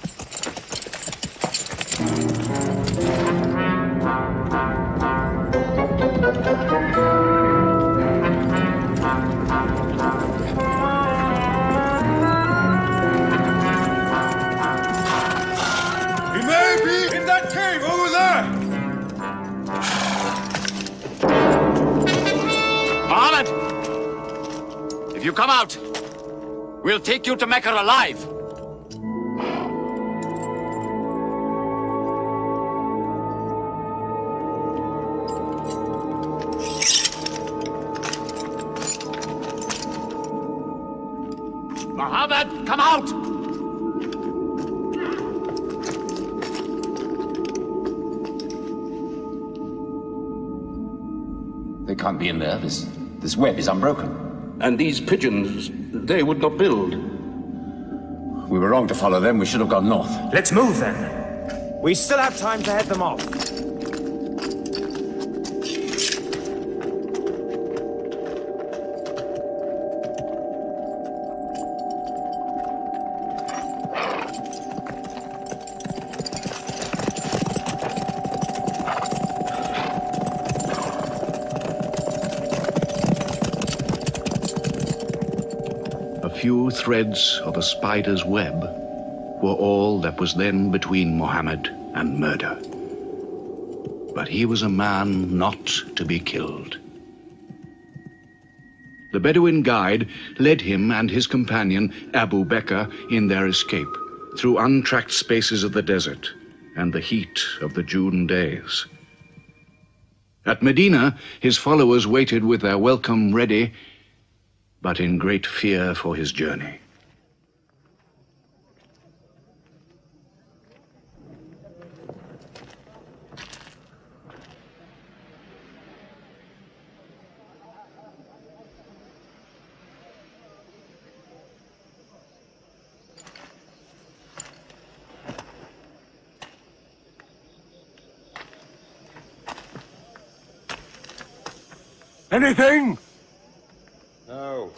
He may be in that cave over there! Muhammad! If you come out, we'll take you to Mecca alive. Muhammad, come out! They can't be in there. This web is unbroken. And these pigeons, they would not build. We were wrong to follow them. We should have gone north. Let's move then. We still have time to head them off. Few threads of a spider's web were all that was then between Muhammad and murder. But he was a man not to be killed. The Bedouin guide led him and his companion, Abu Bakr, in their escape through untracked spaces of the desert and the heat of the June days. At Medina, his followers waited with their welcome ready, but in great fear for his journey. Anything? No,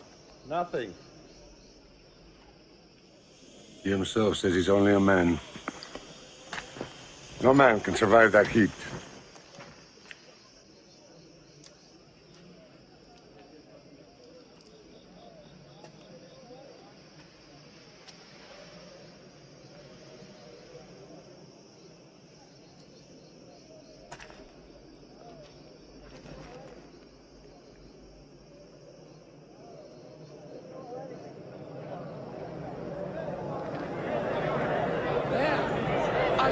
nothing. He himself says he's only a man. No man can survive that heat.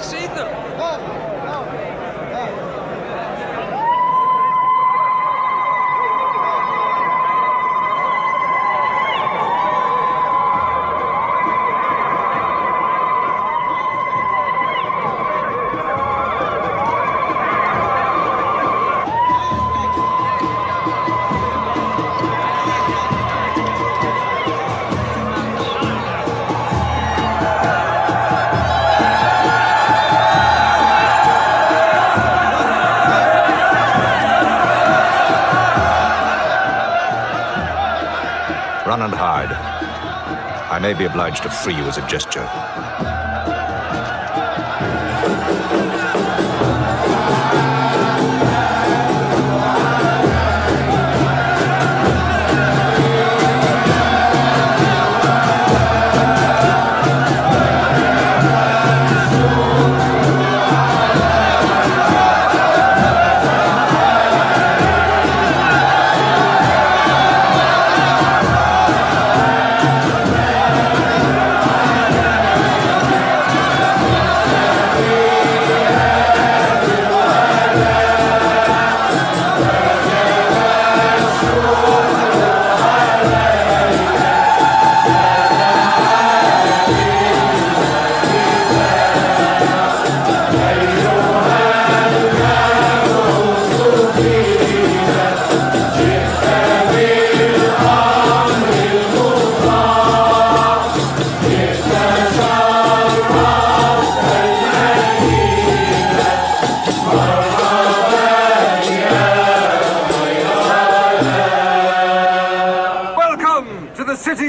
see them. Run and hide. I may be obliged to free you as a gesture.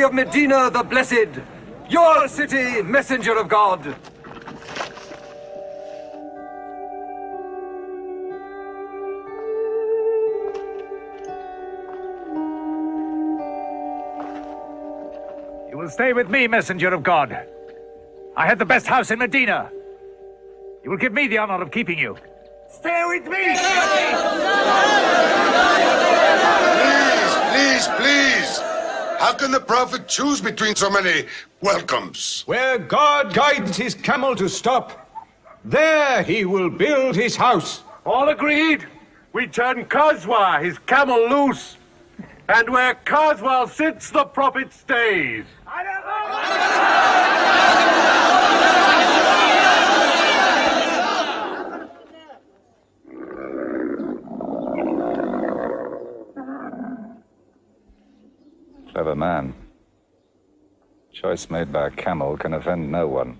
Of Medina the Blessed, your city, messenger of God. You will stay with me, messenger of God. I had the best house in Medina. You will give me the honor of keeping you. Stay with me! Please! How can the Prophet choose between so many welcomes? Where God guides his camel to stop, there he will build his house. All agreed? We turn Gazwah, his camel, loose. And where Gazwah sits, the Prophet stays. Clever man. Choice made by a camel can offend no one.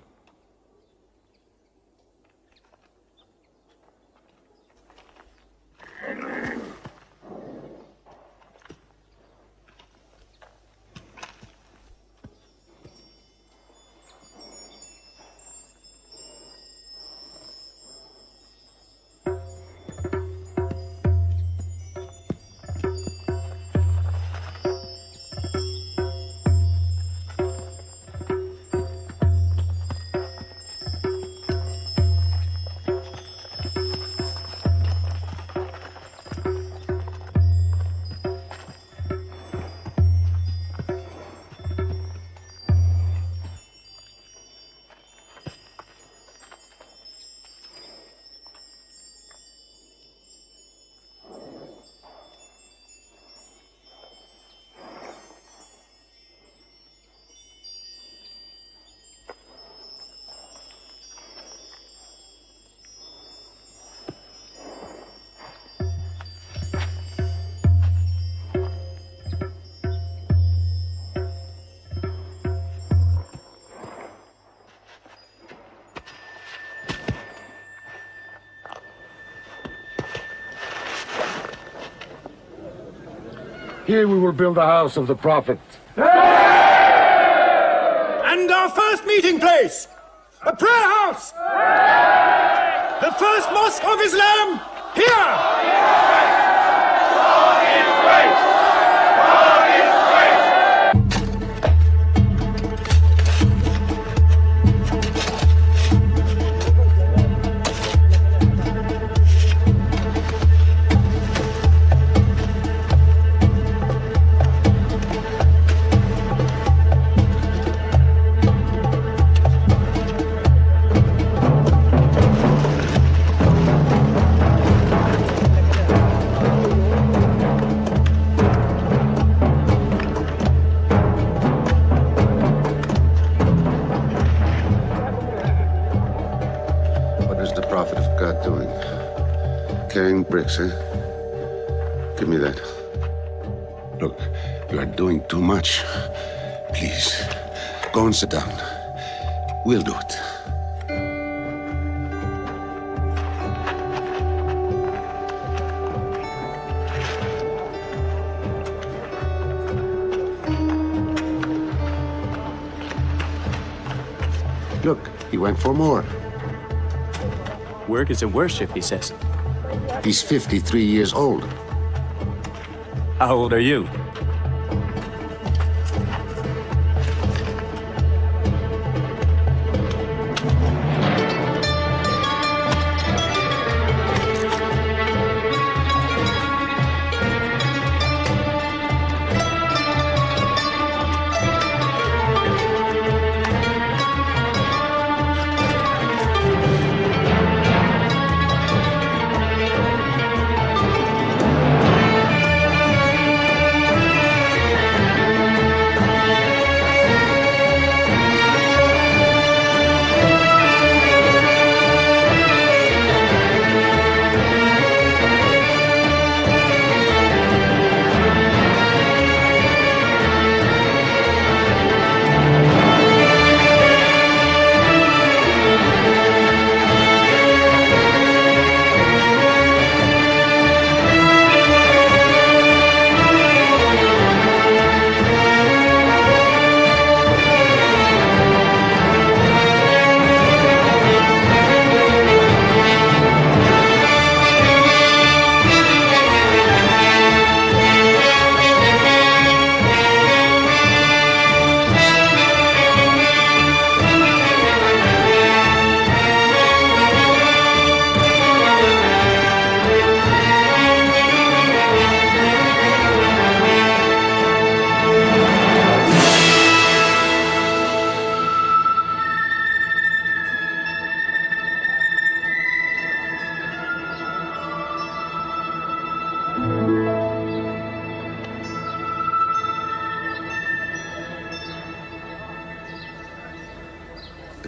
Here we will build the house of the Prophet. And our first meeting place, a prayer house. The first mosque of Islam, here. God is great. God is great. want bricks, eh? Give me that. Look, you are doing too much. Please, go and sit down. We'll do it. Look, he went for more. Work is a worship, he says. He's 53 years old. How old are you?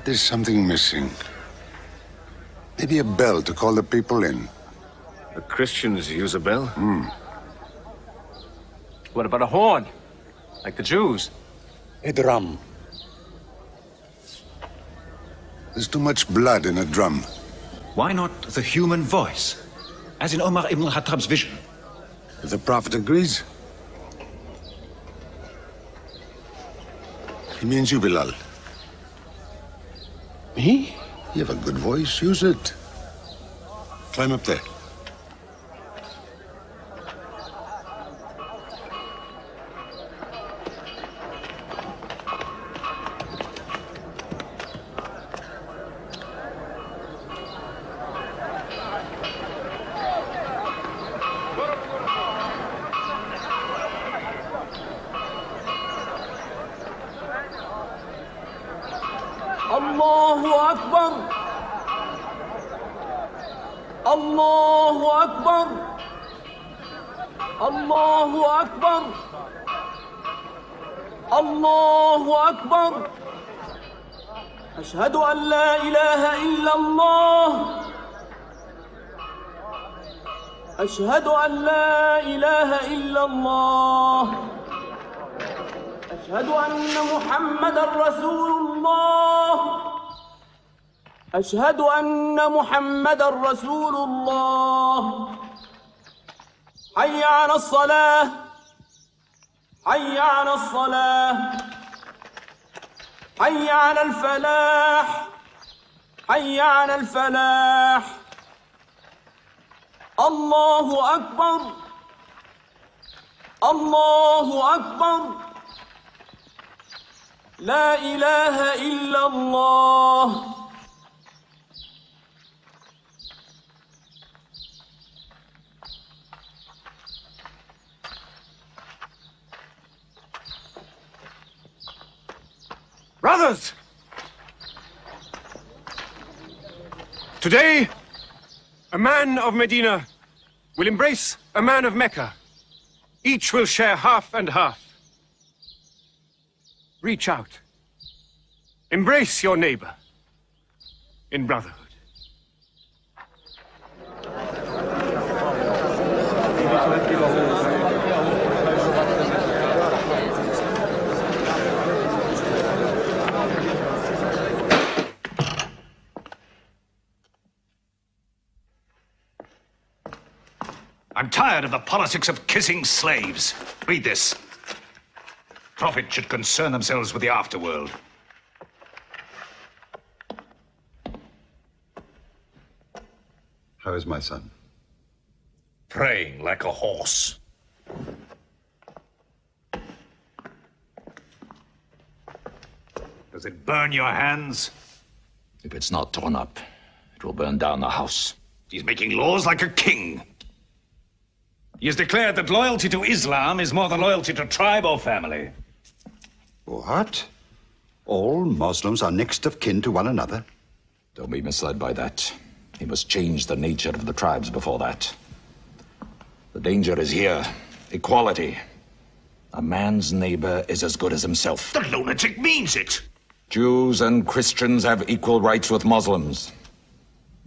There's something missing. Maybe a bell to call the people in. The Christians use a bell? What about a horn? Like the Jews? A drum. There's too much blood in a drum. Why not the human voice? As in Omar ibn al-Khattab's vision. If the Prophet agrees. He means you, Bilal. Me? You have a good voice. Use it. Climb up there. Allahu Akbar. Allahu Akbar. Allahu Akbar. Allahu Akbar. أشهد أن لا إله إلا الله. أشهد أن لا إله إلا الله. أشهد أن محمد رسول الله. أشهد أن محمد رسول الله. حي على الصلاة. حي على الصلاة. حي على الفلاح. حي على الفلاح. الله أكبر. الله أكبر. لا إله إلا الله. Brothers! Today, a man of Medina will embrace a man of Mecca. Each will share half and half. Reach out. Embrace your neighbor in brotherhood. tired of the politics of kissing slaves. Read this. Prophets should concern themselves with the afterworld. How is my son? Praying like a horse. Does it burn your hands? If it's not torn up, it will burn down the house. He's making laws like a king. He has declared that loyalty to Islam is more than loyalty to tribe or family. What? All Muslims are next of kin to one another? Don't be misled by that. He must change the nature of the tribes before that. The danger is here. Equality. A man's neighbor is as good as himself. The lunatic means it. Jews and Christians have equal rights with Muslims.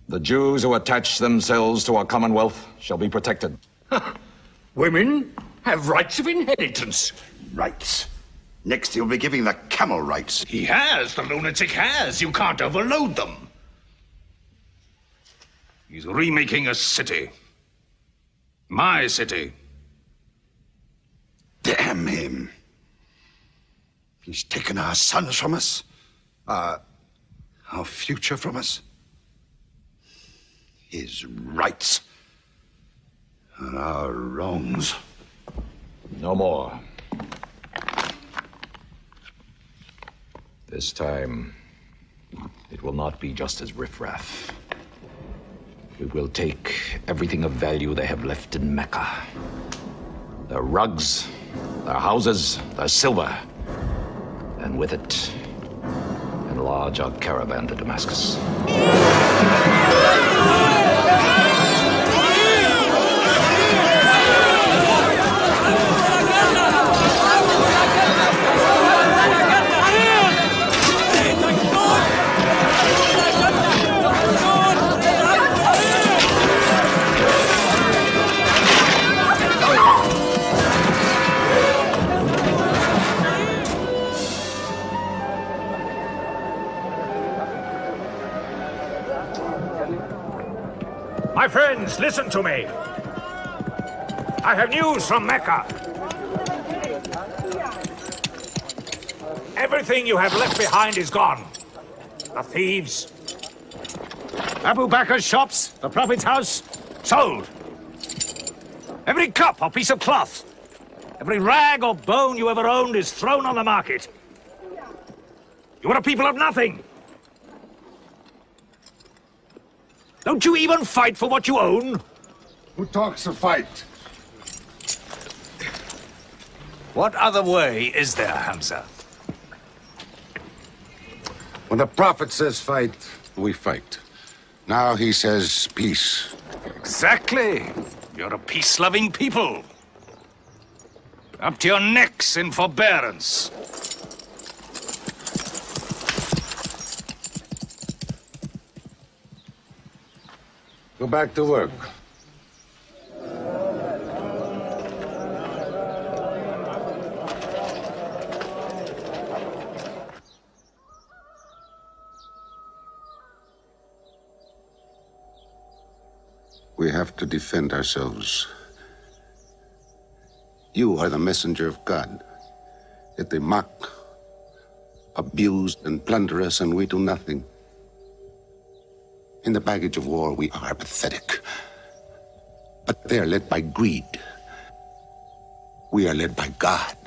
The Jews who attach themselves to our commonwealth shall be protected. Women have rights of inheritance. Rights? Next he'll be giving the camel rights. He has. The lunatic has. You can't overload them. He's remaking a city. My city. Damn him. He's taken our sons from us. Our future from us. His rights and our wrongs. No more. This time, it will not be just as riffraff. We will take everything of value they have left in Mecca. Their rugs, their houses, their silver. And with it, enlarge our caravan to Damascus. My friends, listen to me. I have news from Mecca. Everything you have left behind is gone. The thieves, Abu Bakr's shops, the Prophet's house, sold. Every cup or piece of cloth, every rag or bone you ever owned is thrown on the market. You are a people of nothing. Don't you even fight for what you own? Who talks of fight? What other way is there, Hamza? When the Prophet says fight, we fight. Now he says peace. Exactly. You're a peace-loving people. Up to your necks in forbearance. Go back to work. We have to defend ourselves. You are the messenger of God. Yet they mock, abuse, and plunder us, and we do nothing. In the baggage of war, we are pathetic. But they are led by greed. We are led by God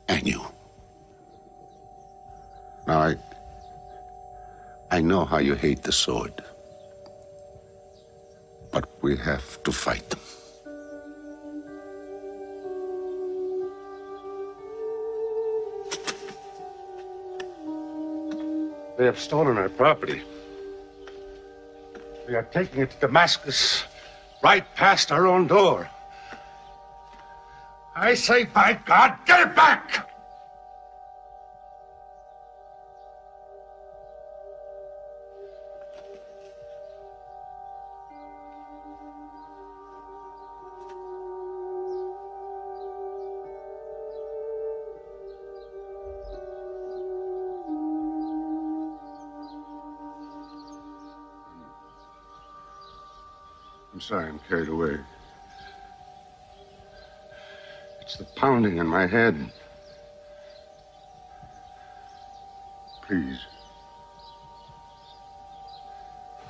and you. Now, I know how you hate the sword. But we have to fight them. They have stolen our property. We are taking it to Damascus, right past our own door. I say, by God, get it back! I'm sorry, I'm carried away. It's the pounding in my head. Please.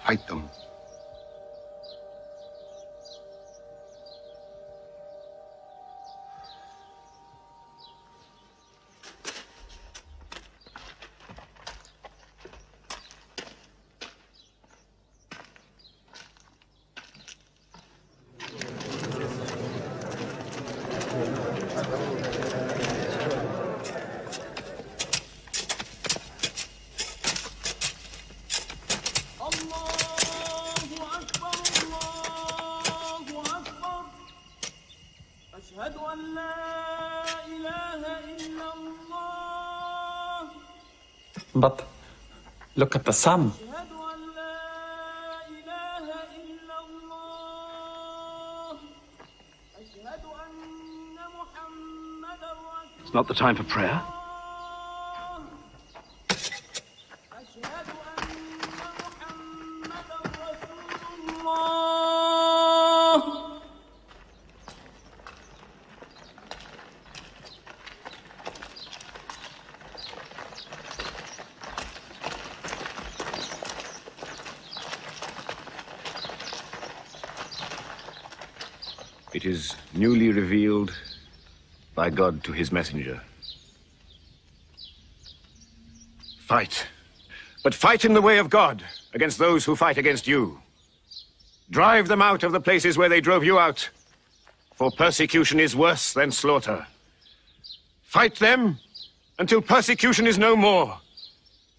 Fight them. But look at the sun. It's not the time for prayer. It is newly revealed by God to his messenger. Fight. But fight in the way of God against those who fight against you. Drive them out of the places where they drove you out, for persecution is worse than slaughter. Fight them until persecution is no more,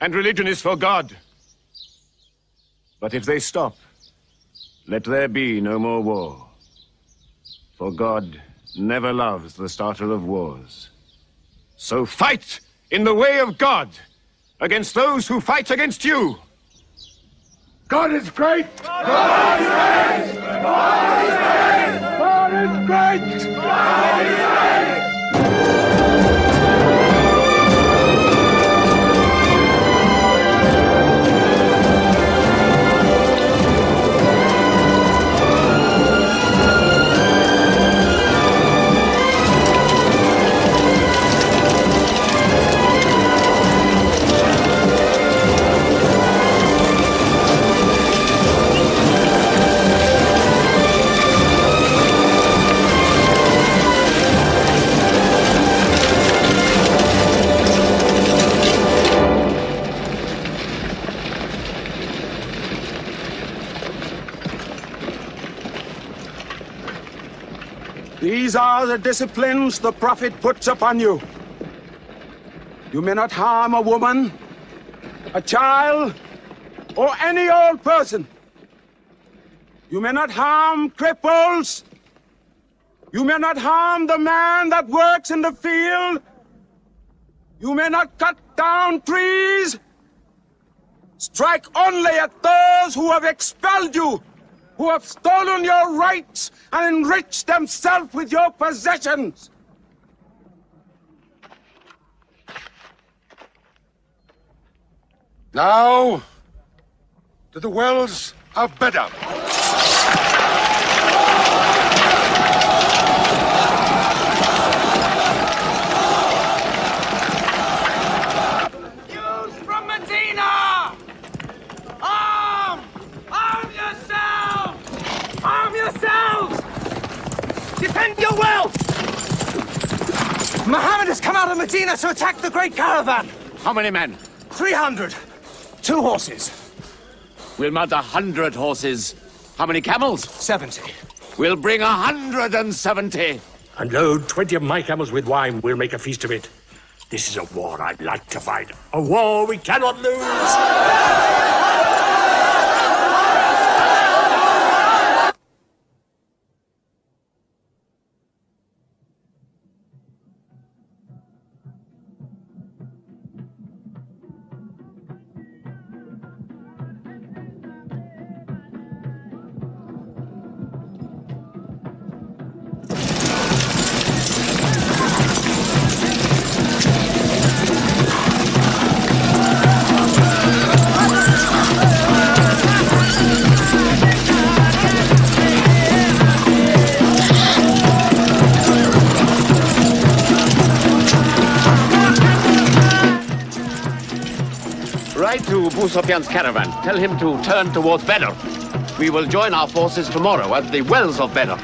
and religion is for God. But if they stop, let there be no more war. For God never loves the starter of wars. So fight in the way of God against those who fight against you. God is great! God is great! God is great! God is great! God is great! These are the disciplines the Prophet puts upon you. You may not harm a woman, a child, or any old person. You may not harm cripples. You may not harm the man that works in the field. You may not cut down trees. Strike only at those who have expelled you, who have stolen your rights and enriched themselves with your possessions. Now, to the wells of Badr. Youths from Medina! Arm! Arm yourselves! Arm yourselves! Defend your wealth! Muhammad has come out of Medina to attack the great caravan. How many men? 300. 2 horses. We'll mount 100 horses. How many camels? 70. We'll bring 170. And load 20 of my camels with wine. We'll make a feast of it. This is a war I'd like to fight. A war we cannot lose. Write to Abu Sufyan's caravan. Tell him to turn towards Badr. We will join our forces tomorrow at the wells of Badr.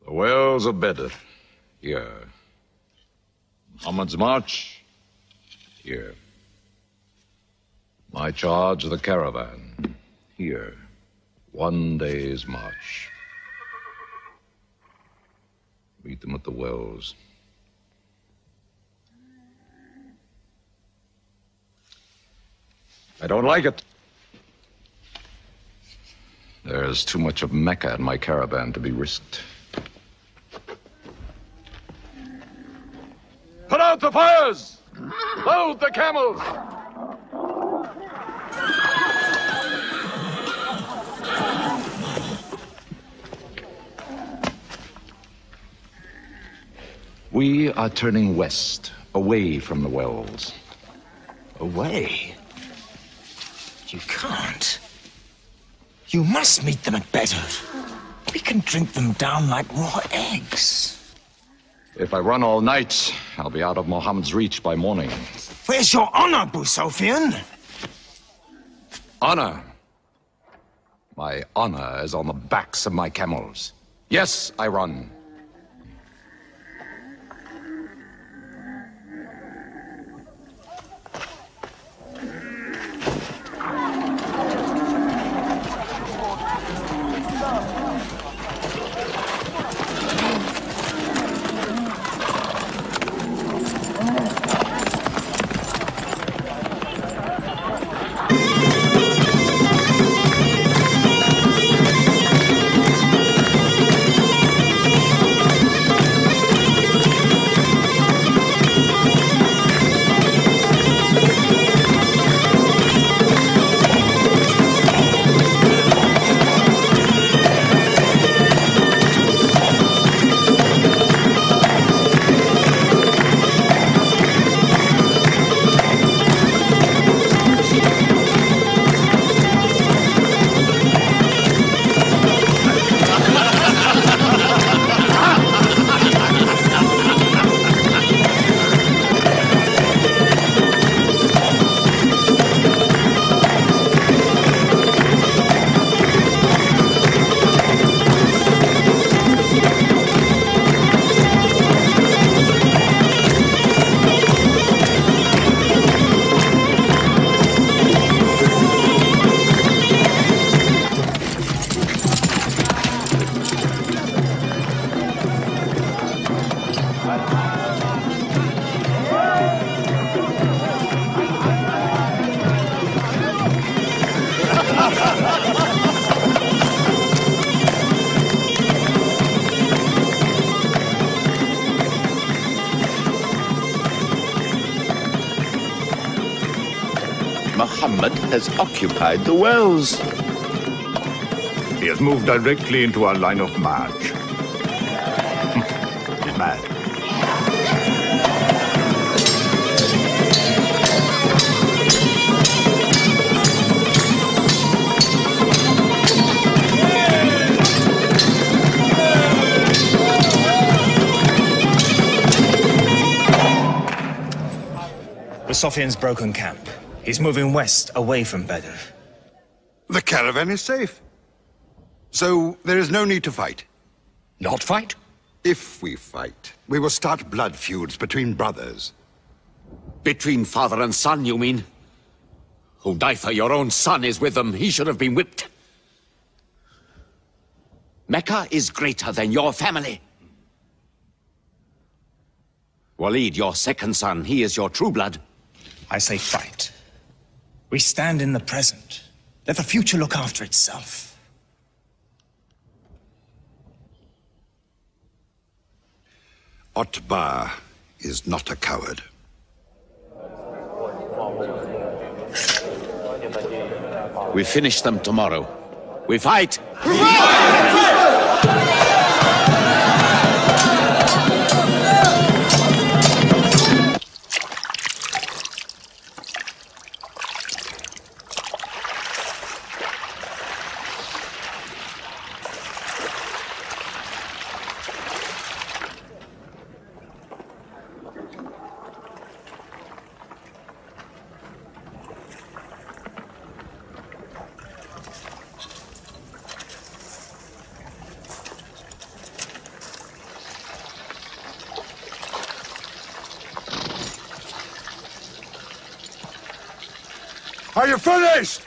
Wells of Badr, here. Muhammad's march, here. My charge of the caravan, here. 1 day's march. Meet them at the wells. I don't like it. There's too much of Mecca in my caravan to be risked. Put out the fires! Load the camels! We are turning west, away from the wells. Away? You can't. You must meet them at Badr. We can drink them down like raw eggs. If I run all night, I'll be out of Muhammad's reach by morning. Where's your honor, Abu Sufyan? Honor? My honor is on the backs of my camels. Yes, I run. Muhammad has occupied the wells. He has moved directly into our line of march. He's mad. Sufyan's broken camp. He's moving west, away from Badr. The caravan is safe. So there is no need to fight. Not fight? If we fight, we will start blood feuds between brothers. Between father and son, you mean? Hudayfa, your own son, is with them. He should have been whipped. Mecca is greater than your family. Walid, your second son, he is your true blood. I say fight. We stand in the present. Let the future look after itself. Utbah is not a coward. We finish them tomorrow. We fight! Are you finished?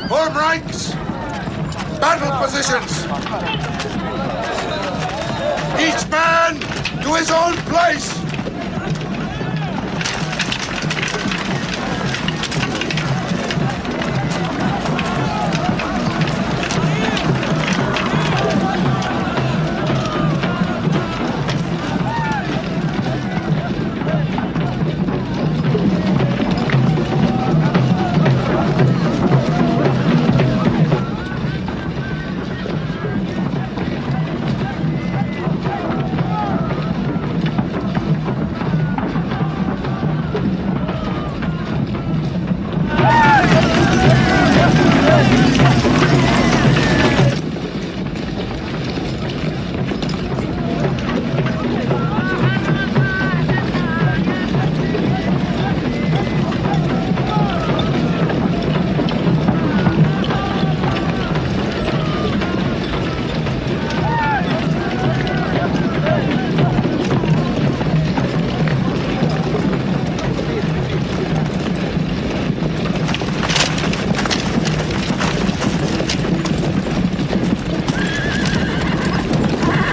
Form ranks! Battle positions! Each man to his own place!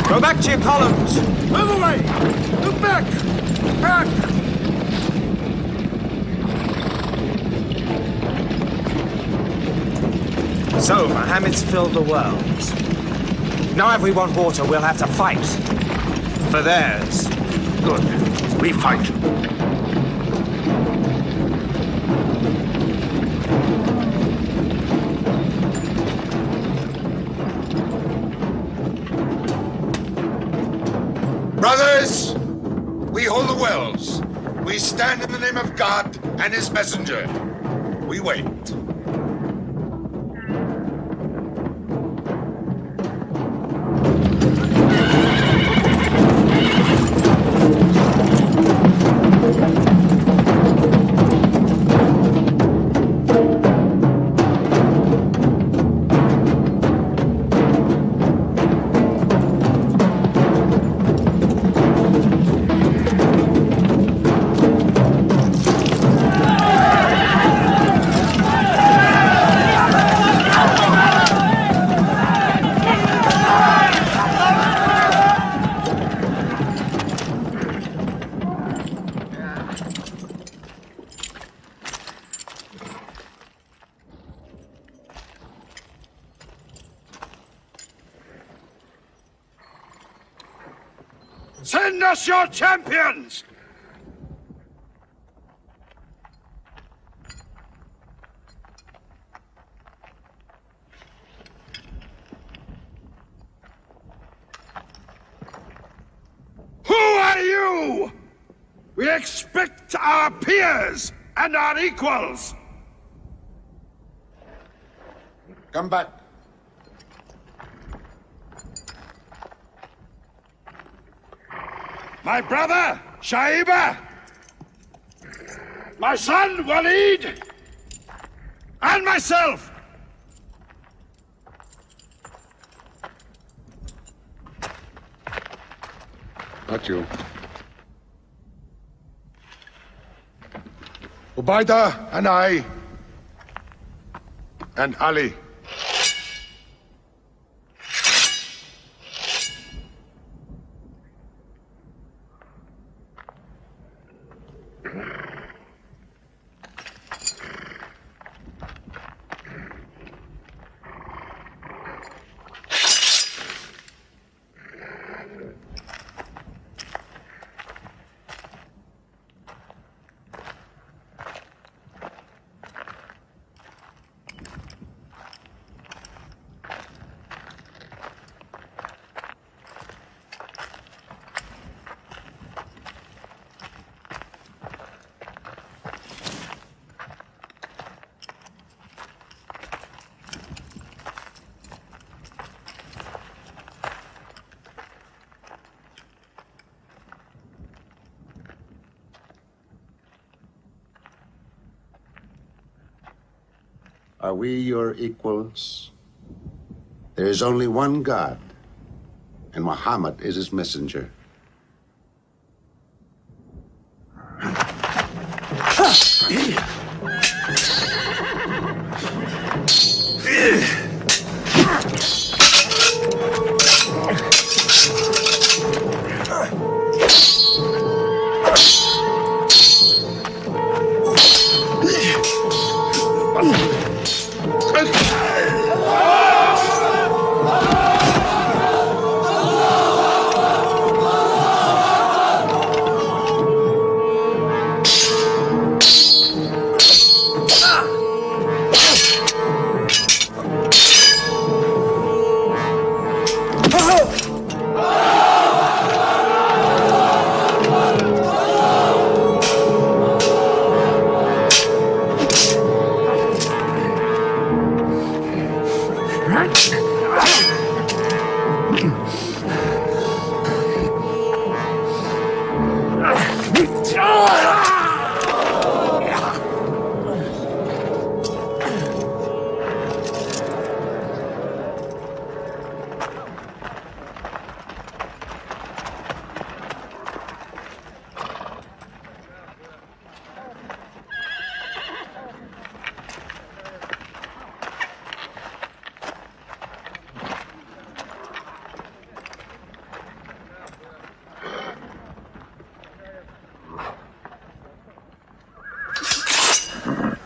Go back to your columns! Move away! Move back! Back! So, Muhammad's filled the world. Now if we want water, we'll have to fight. For theirs. Good. We fight. Brothers, we hold the wells. We stand in the name of God and His messenger. We wait. Send us your champions! Who are you? We expect our peers and our equals. Come back. My brother, Shaiba. My son, Walid. And myself. Not you. Ubaidah and I. And Ali. Are we your equals? There is only one God, and Muhammad is his messenger.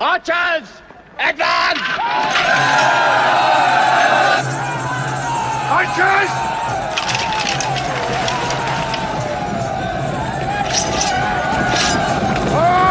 Archers! Advance! Archers! Hold!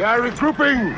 They are regrouping!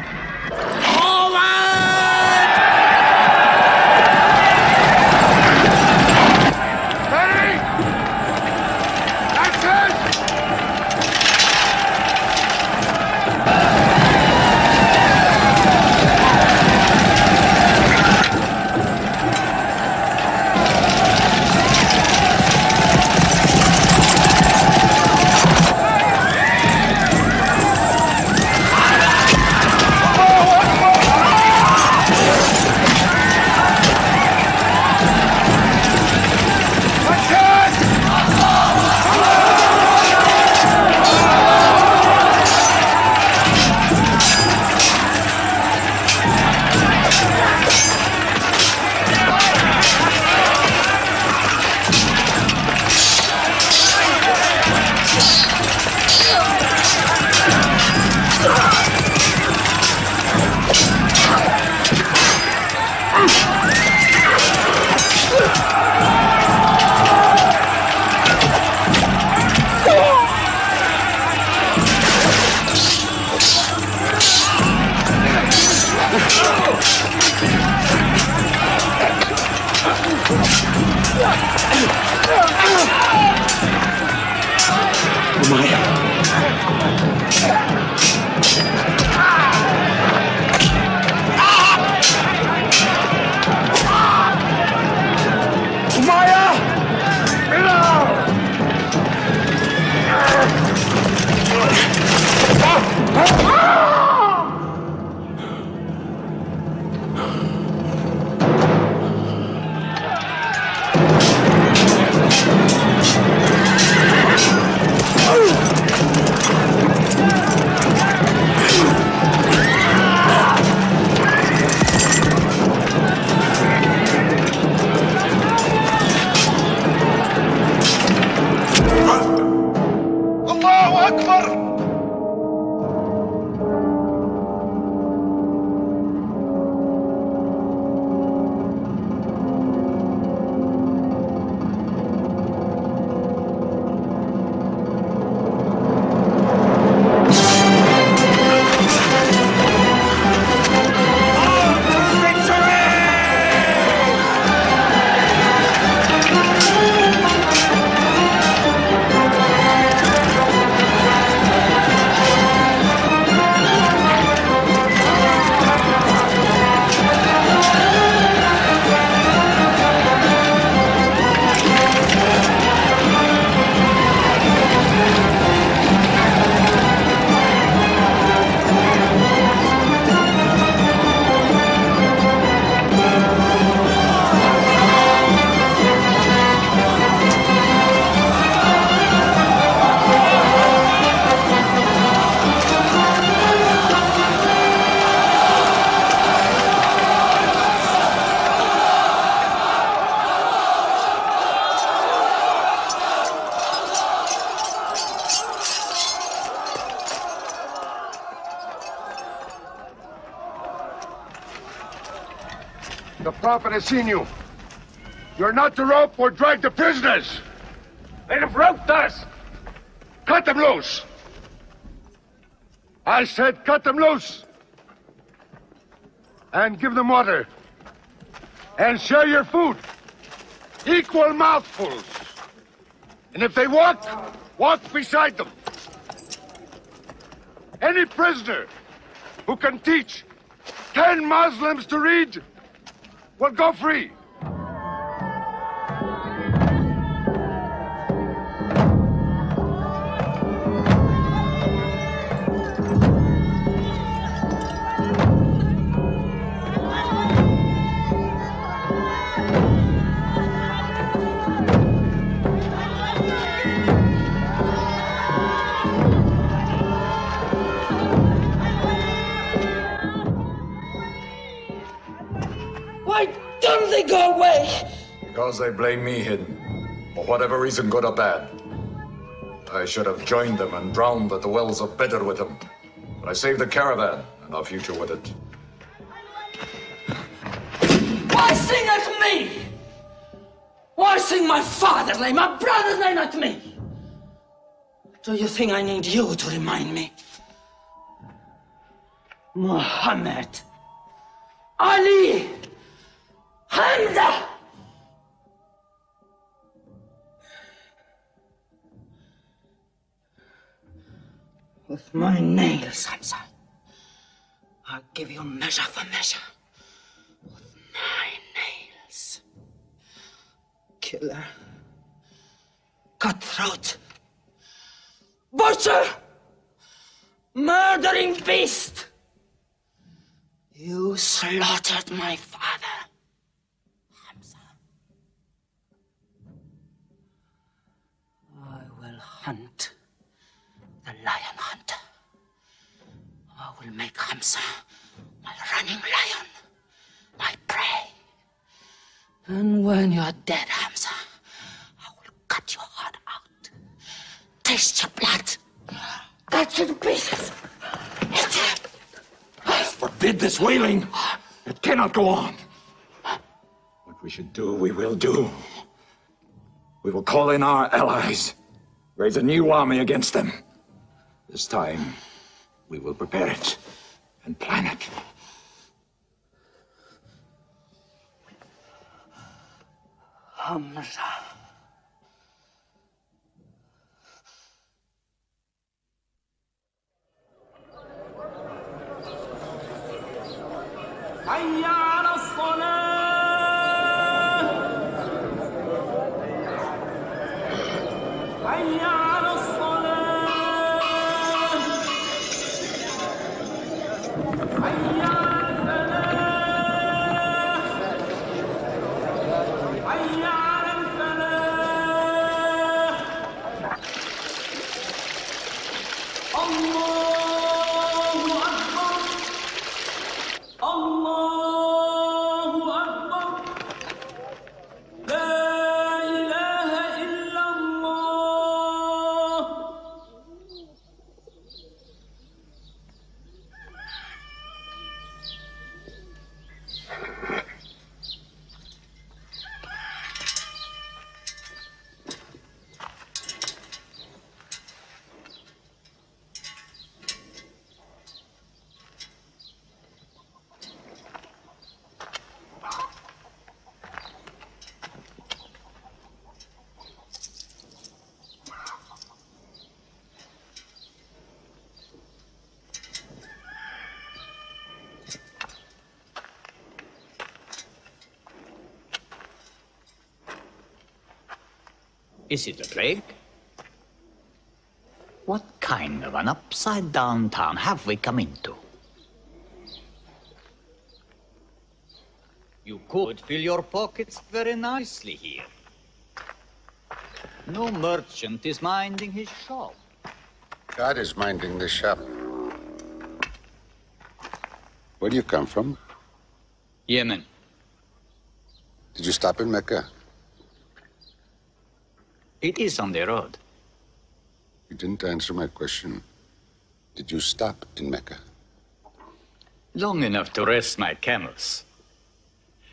The Prophet has seen you. You're not to rope or drag the prisoners. They have roped us. Cut them loose. I said cut them loose. And give them water. And share your food. Equal mouthfuls. And if they walk, walk beside them. Any prisoner who can teach 10 Muslims to read will go free. They go away. Because they blame me, Hidden. For whatever reason, good or bad. I should have joined them and drowned at the wells of Badr with them. But I saved the caravan and our future with it. Why sing at me? Why sing my father's name, my brother's name at me? Do you think I need you to remind me? Muhammad, Ali, Hamza. With my nails, Hamza, I'll give you measure for measure. With my nails. Killer. Cutthroat. Butcher. Murdering beast. You slaughtered my father, Hamza. I will hunt the lion hunter. I will make Hamza my running lion, my prey. And when you're dead, Hamza, I will cut your heart out, taste your blood, cut you to pieces. Forbid this wailing. It cannot go on. What we should do, we will do. We will call in our allies, raise a new army against them. This time, we will prepare it and plan it. Hamza. حي على الصلاة حي على الصلاة حي على الفلاح حي على الفلاح الله أكبر الله أكبر لا إله إلا الله. Is it a plague? What kind of an upside-down town have we come into? You could fill your pockets very nicely here. No merchant is minding his shop. God is minding the shop. Where do you come from? Yemen. Did you stop in Mecca? It is on the road. You didn't answer my question. Did you stop in Mecca? Long enough to rest my camels.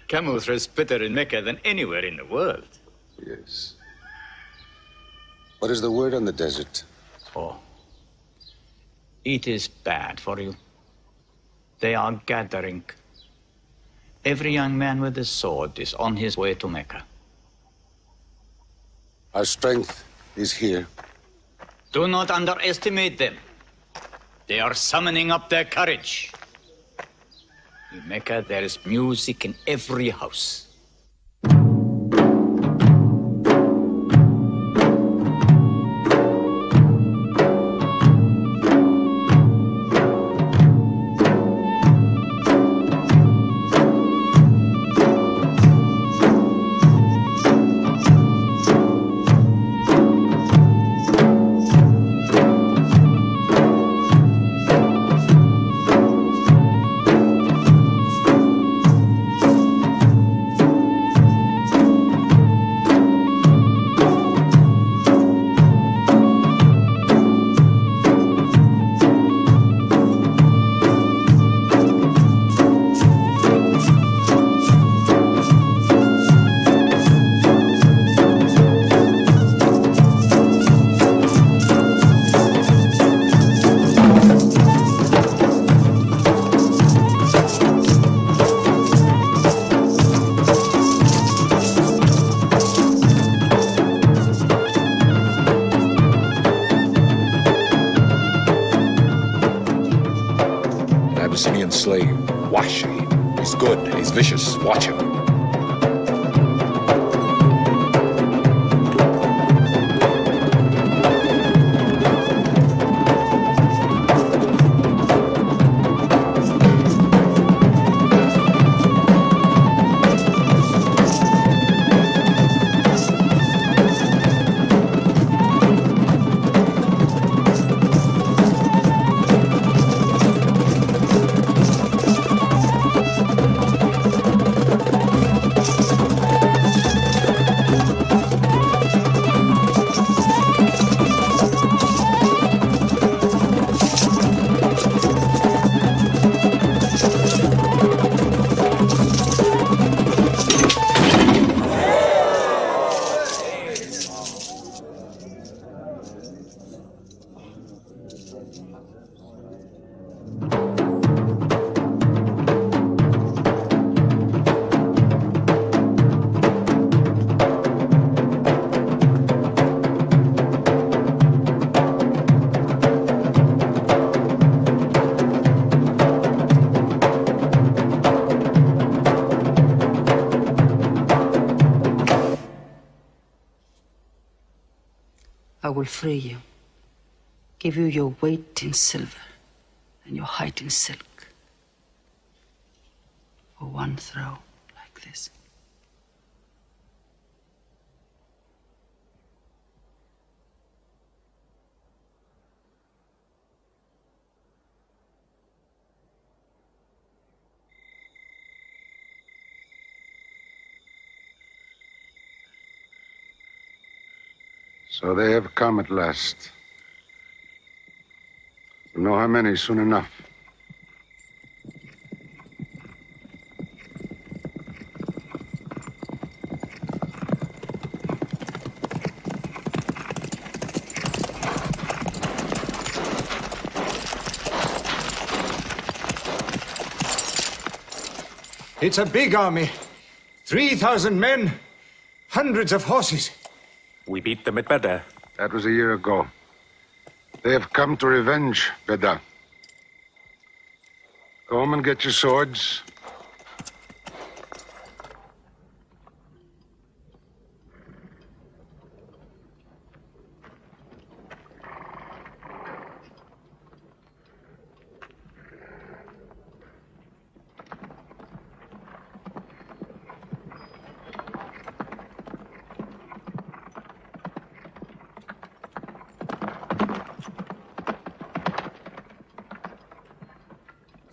Camels rest better in Mecca than anywhere in the world. Yes. What is the word on the desert? Oh. It is bad for you. They are gathering. Every young man with a sword is on his way to Mecca. Our strength is here. Do not underestimate them. They are summoning up their courage. In Mecca, there is music in every house. slave, Washi. He's good, he's vicious. Watch him. I will free you, give you your weight in silver and your height in silk for one throw like this. So they have come at last. We'll know how many soon enough. It's a big army. 3,000 men, hundreds of horses. We beat them at Badar. That was a year ago. They have come to revenge Badar. Go home and get your swords.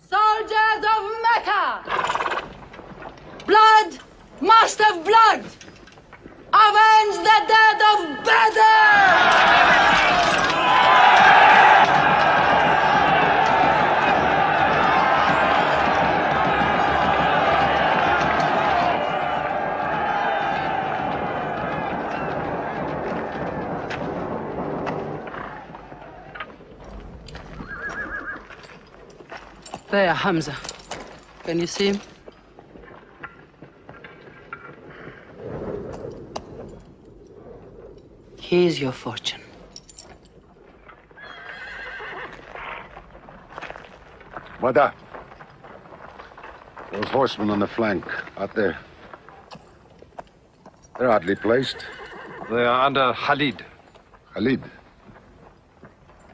Soldiers of Mecca! Blood must have blood! Avenge the death of Badr! There, Hamza. Can you see him? Here's your fortune. Badar. Those horsemen on the flank, out there. They're oddly placed. They are under Khalid. Khalid?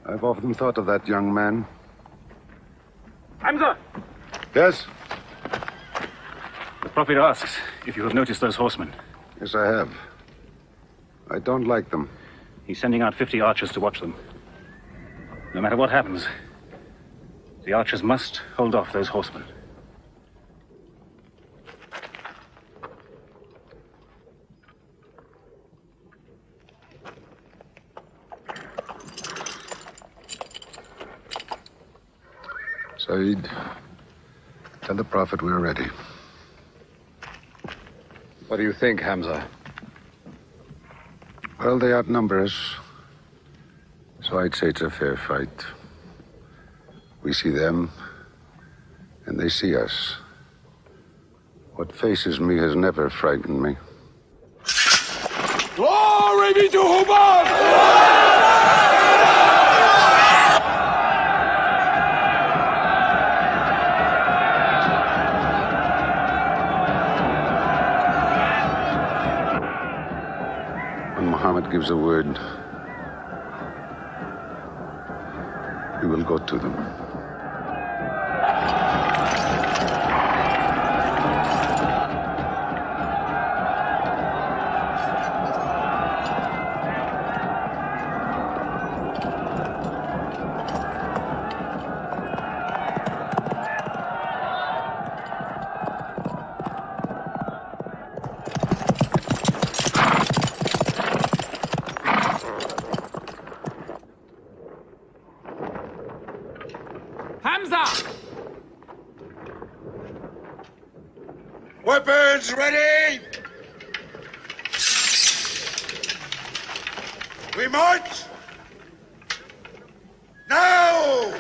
I've often thought of that young man. Hamza! Yes? The Prophet asks if you have noticed those horsemen. Yes, I have. I don't like them. He's sending out 50 archers to watch them. No matter what happens, the archers must hold off those horsemen. Said, tell the Prophet we're ready. What do you think, Hamza? Well, they outnumber us, so I'd say it's a fair fight. We see them, and they see us. What faces me has never frightened me. Glory be to Hubbard! gives a word, we will go to them. Weapons ready! We march! Now!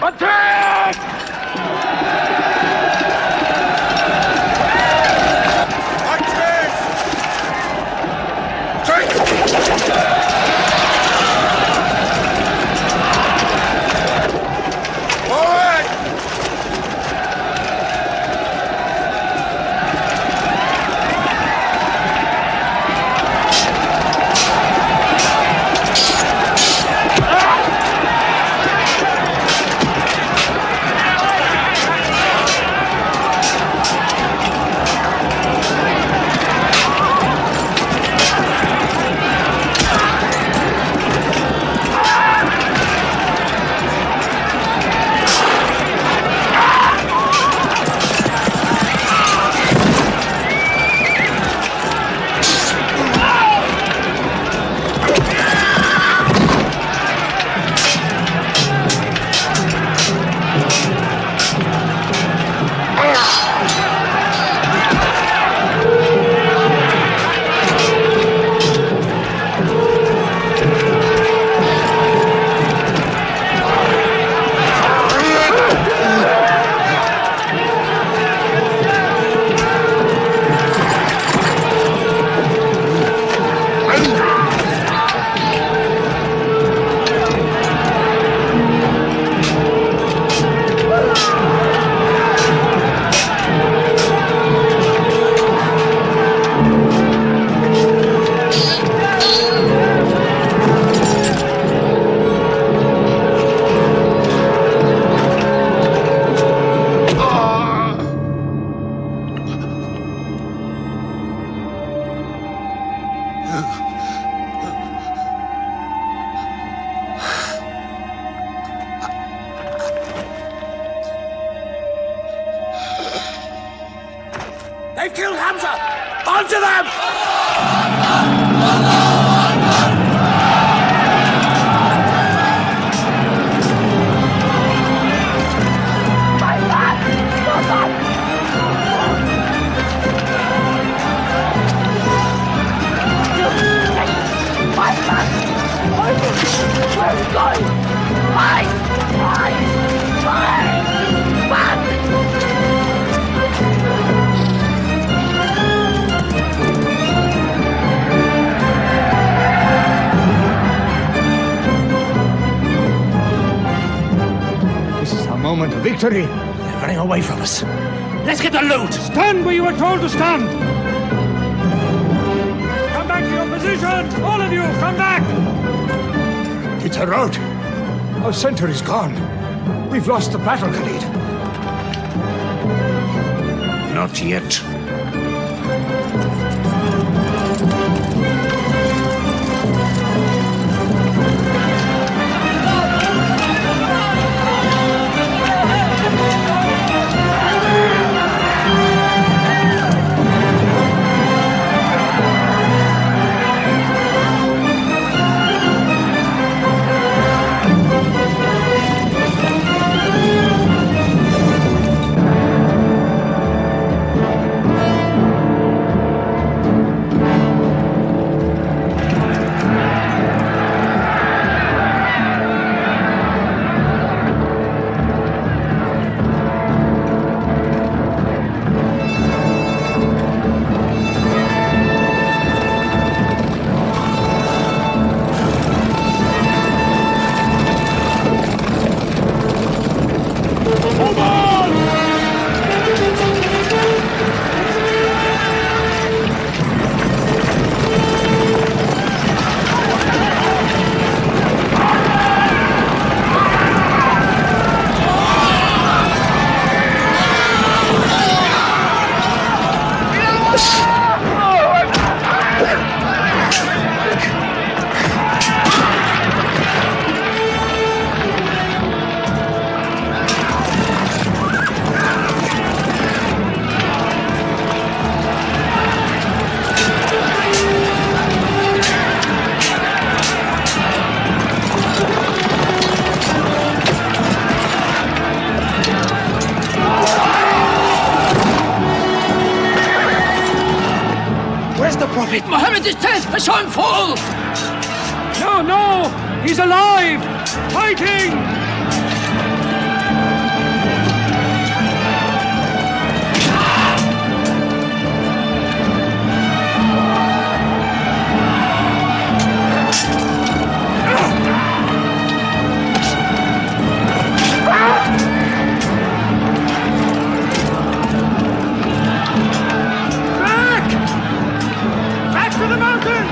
Attack! They've killed Hamza! Onto them! This is our moment of victory. They're running away from us. Let's get the loot! Stand where you were told to stand! Come back to your positions! All of you, come back! It's a rout. Our center is gone. We've lost the battle, Khalid. Not yet. Prophet Muhammad is dead! I saw him fall! No, no! He's alive! Fighting! Back to the mountain!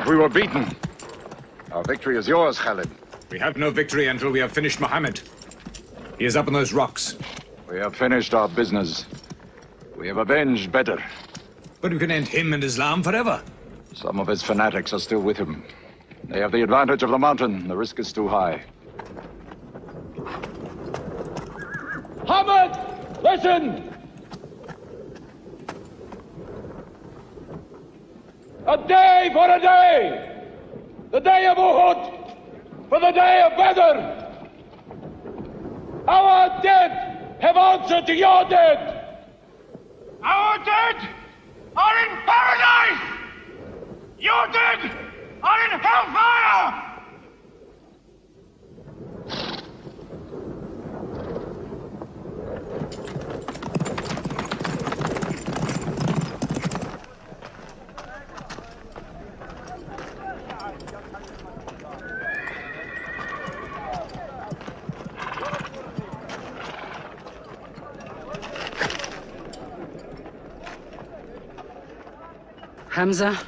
We were beaten. Our victory is yours, Khalid. We have no victory until we have finished Muhammad. He is up on those rocks. We have finished our business. We have avenged Badr. But we can end him and Islam forever. Some of his fanatics are still with him. They have the advantage of the mountain. The risk is too high. Muhammad, listen! A day for a day! The day of Uhud for the day of Badr! Our dead have answered to your dead! Our dead are in paradise! Your dead are in hellfire! Hamza?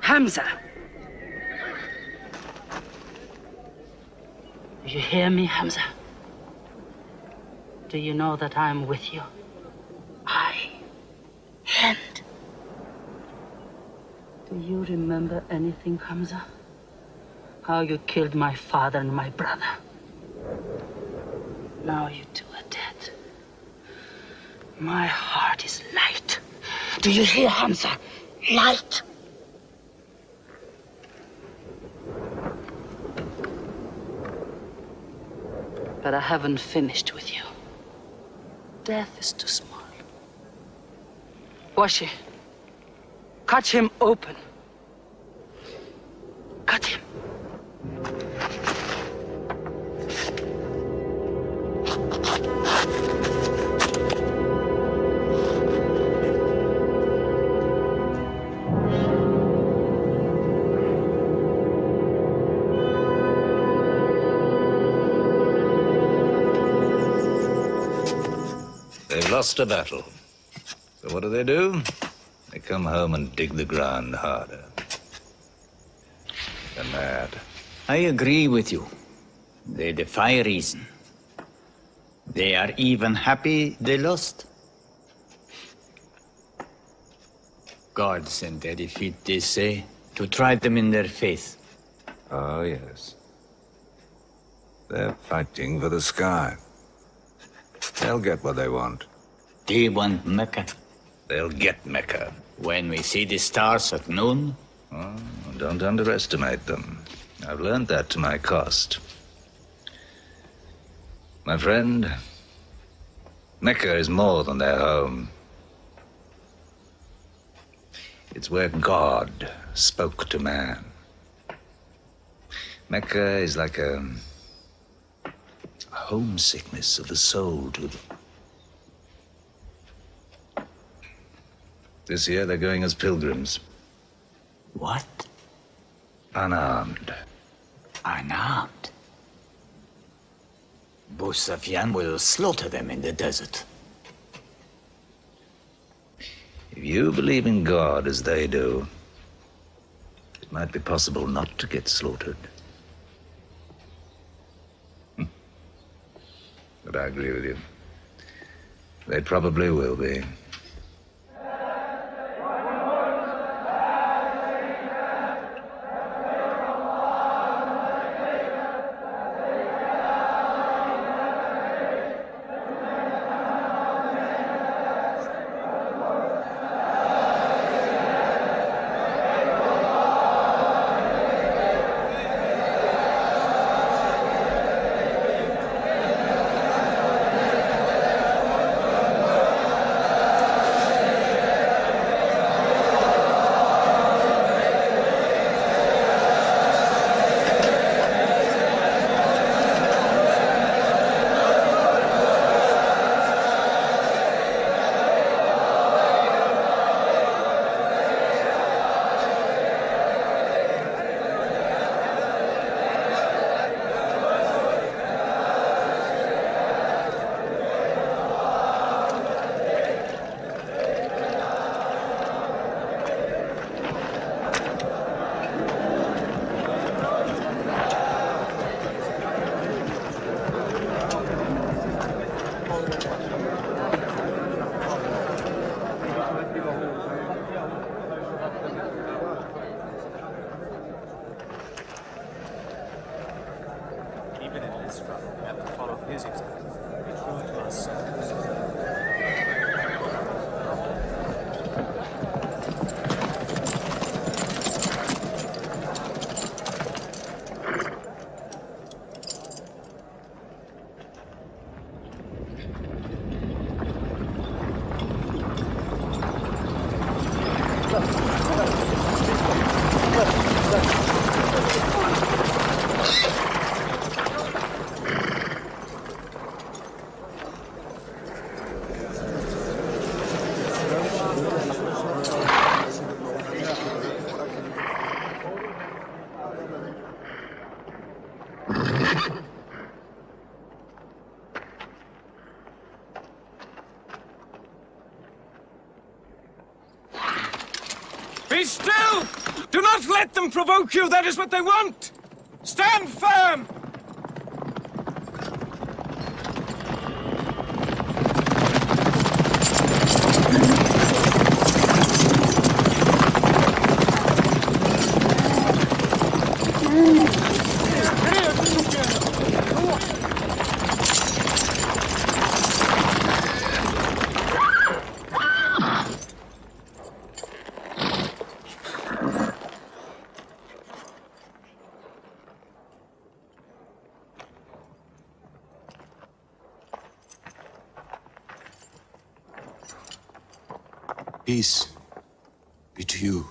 Hamza! Do you hear me, Hamza? Do you know that I'm with you? And do you remember anything, Hamza? How you killed my father and my brother? Now you two are dead. My heart is light. Do you hear, Hamza? Light. But I haven't finished with you. Death is too small. Washi, cut him open. Cut him. They've lost a battle. So what do? They come home and dig the ground harder. They're mad. I agree with you. They defy reason. They are even happy they lost. God sent their defeat, they say, to try them in their faith. Oh, yes. They're fighting for the sky. They'll get what they want. They want Mecca. They'll get Mecca. When we see the stars at noon? Oh, don't underestimate them. I've learned that to my cost. My friend, Mecca is more than their home. It's where God spoke to man. Mecca is like a homesickness of the soul to them. This year they're going as pilgrims. What? Unarmed. Unarmed? Abu Sufyan will slaughter them in the desert. If you believe in God as they do, it might be possible not to get slaughtered. But I agree with you. They probably will be. Be still! Do not let them provoke you! That is what they want! Stand firm! Peace be to you.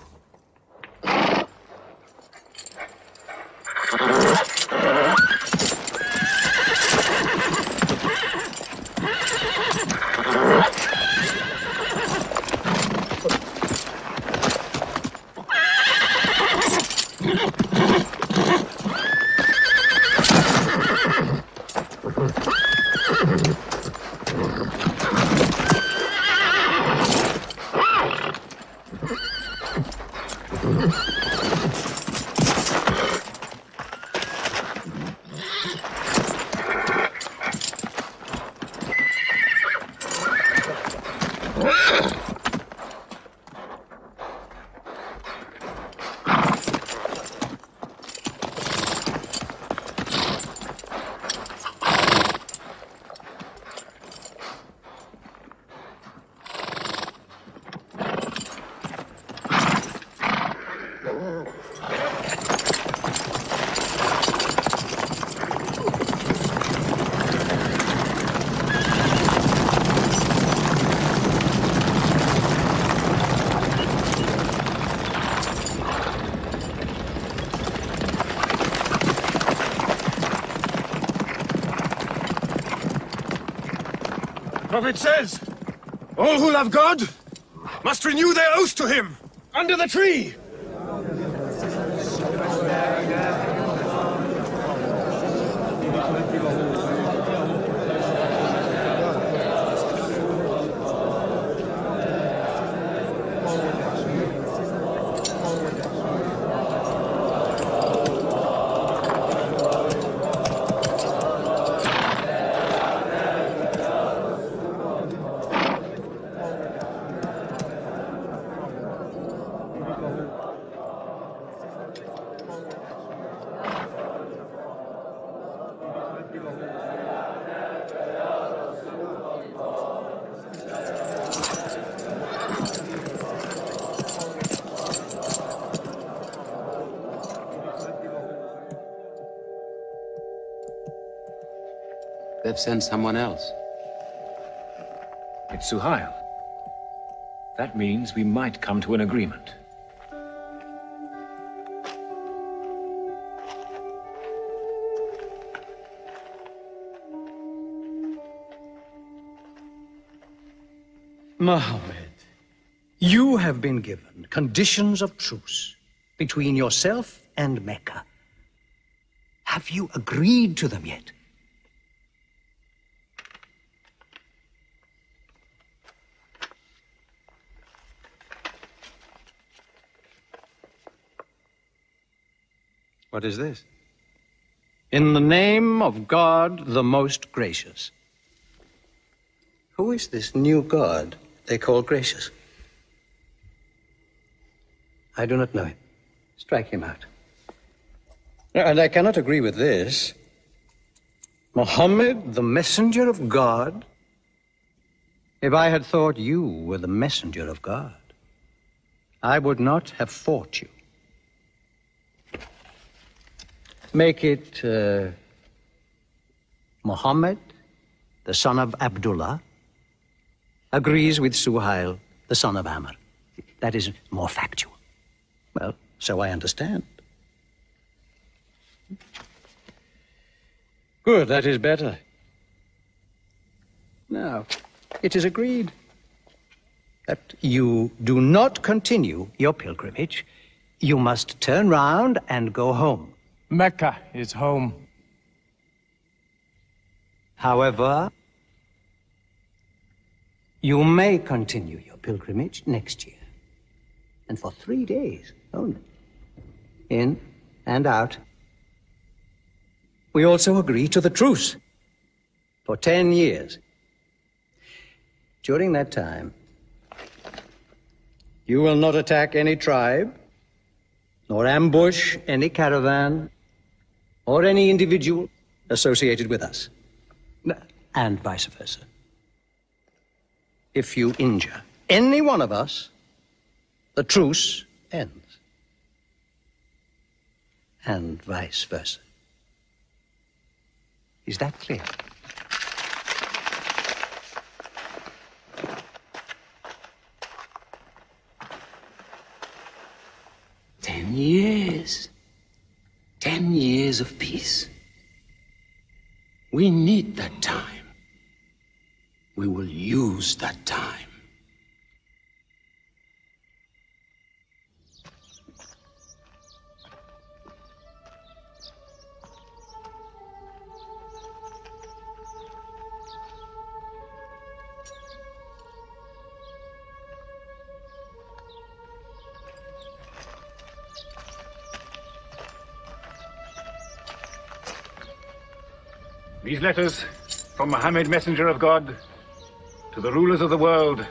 Prophet says, all who love God must renew their oath to him under the tree. They've sent someone else. It's Suhail. That means we might come to an agreement. Muhammad, you have been given conditions of truce between yourself and Mecca. Have you agreed to them yet? What is this? In the name of God, the most gracious. Who is this new God they call gracious? I do not know him. Strike him out. And I cannot agree with this. Muhammad, the messenger of God? If I had thought you were the messenger of God, I would not have fought you. Make it Muhammad, the son of Abdullah, agrees with Suhail, the son of Amr. That is more factual. Well, so I understand. Good, that is better. Now, it is agreed that you do not continue your pilgrimage. You must turn round and go home. Mecca is home. However, you may continue your pilgrimage next year. And for 3 days only. In and out. We also agree to the truce for 10 years. During that time, you will not attack any tribe, nor ambush any caravan, or any individual associated with us, and vice versa. If you injure any one of us, the truce ends, and vice versa. Is that clear? Years. 10 years of peace. We need that time. We will use that time. These letters from Muhammad, messenger of God, to the rulers of the world,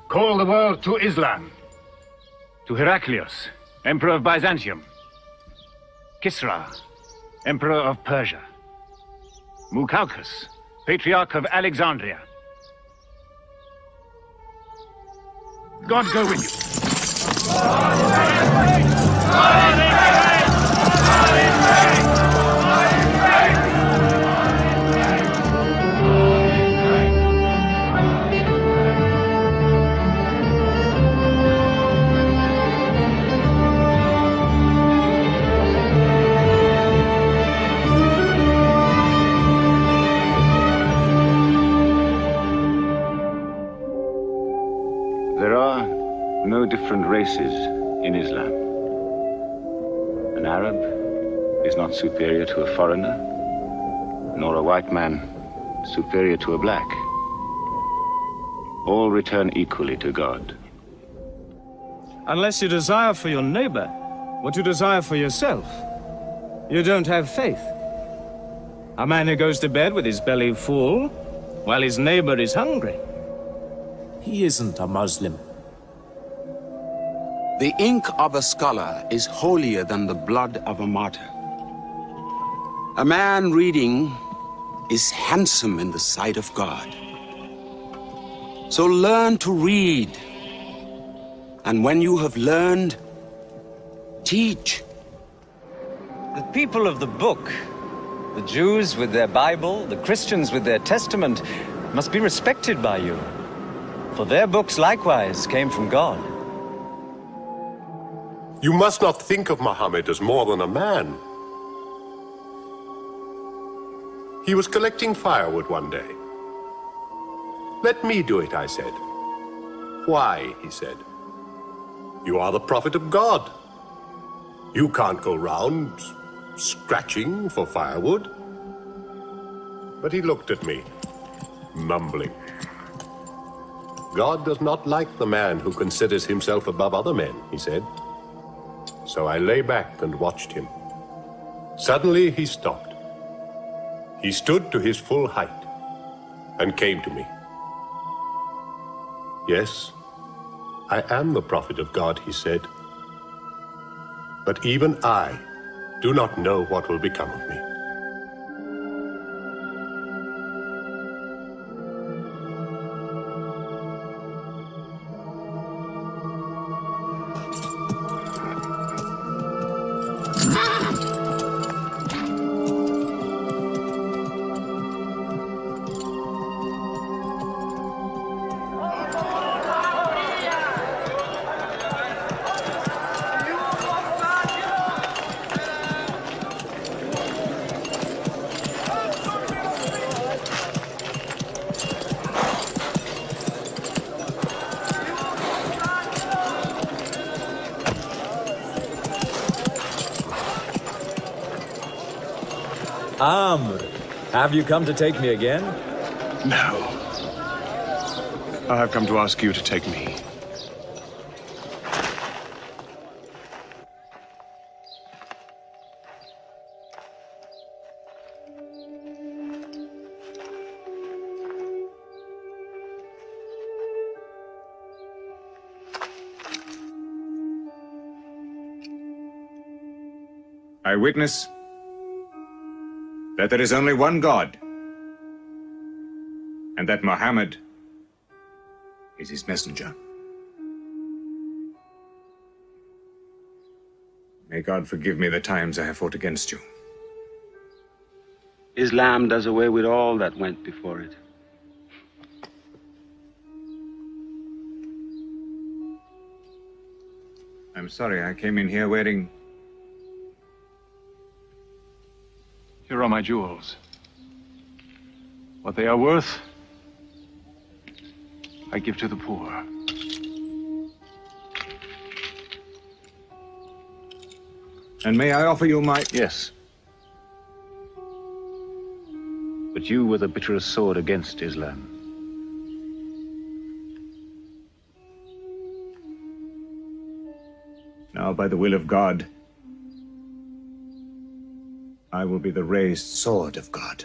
call the world to Islam. To Heraclius, Emperor of Byzantium. Kisra, Emperor of Persia. Mucaucus, Patriarch of Alexandria. God go with you. There are no different races in Islam. An Arab is not superior to a foreigner, nor a white man superior to a black. All return equally to God. Unless you desire for your neighbor what you desire for yourself, you don't have faith. A man who goes to bed with his belly full while his neighbor is hungry. He isn't a Muslim. The ink of a scholar is holier than the blood of a martyr. A man reading is handsome in the sight of God. So learn to read. And when you have learned, teach. The people of the book, the Jews with their Bible, the Christians with their Testament, must be respected by you. For their books likewise came from God. You must not think of Muhammad as more than a man. He was collecting firewood one day. Let me do it, I said. Why, he said. You are the prophet of God. You can't go round scratching for firewood. But he looked at me, mumbling. God does not like the man who considers himself above other men, he said. So I lay back and watched him. Suddenly he stopped. He stood to his full height and came to me. Yes, I am the prophet of God, he said. But even I do not know what will become of me. Amr, have you come to take me again? No. I have come to ask you to take me. I witness that there is only one God, and that Muhammad is his messenger. May God forgive me the times I have fought against you. Islam does away with all that went before it. I'm sorry, I came in here wearing... Here are my jewels. What they are worth, I give to the poor. And may I offer you my... Yes. But you were the bitterest sword against Islam. Now, by the will of God, I will be the raised sword of God.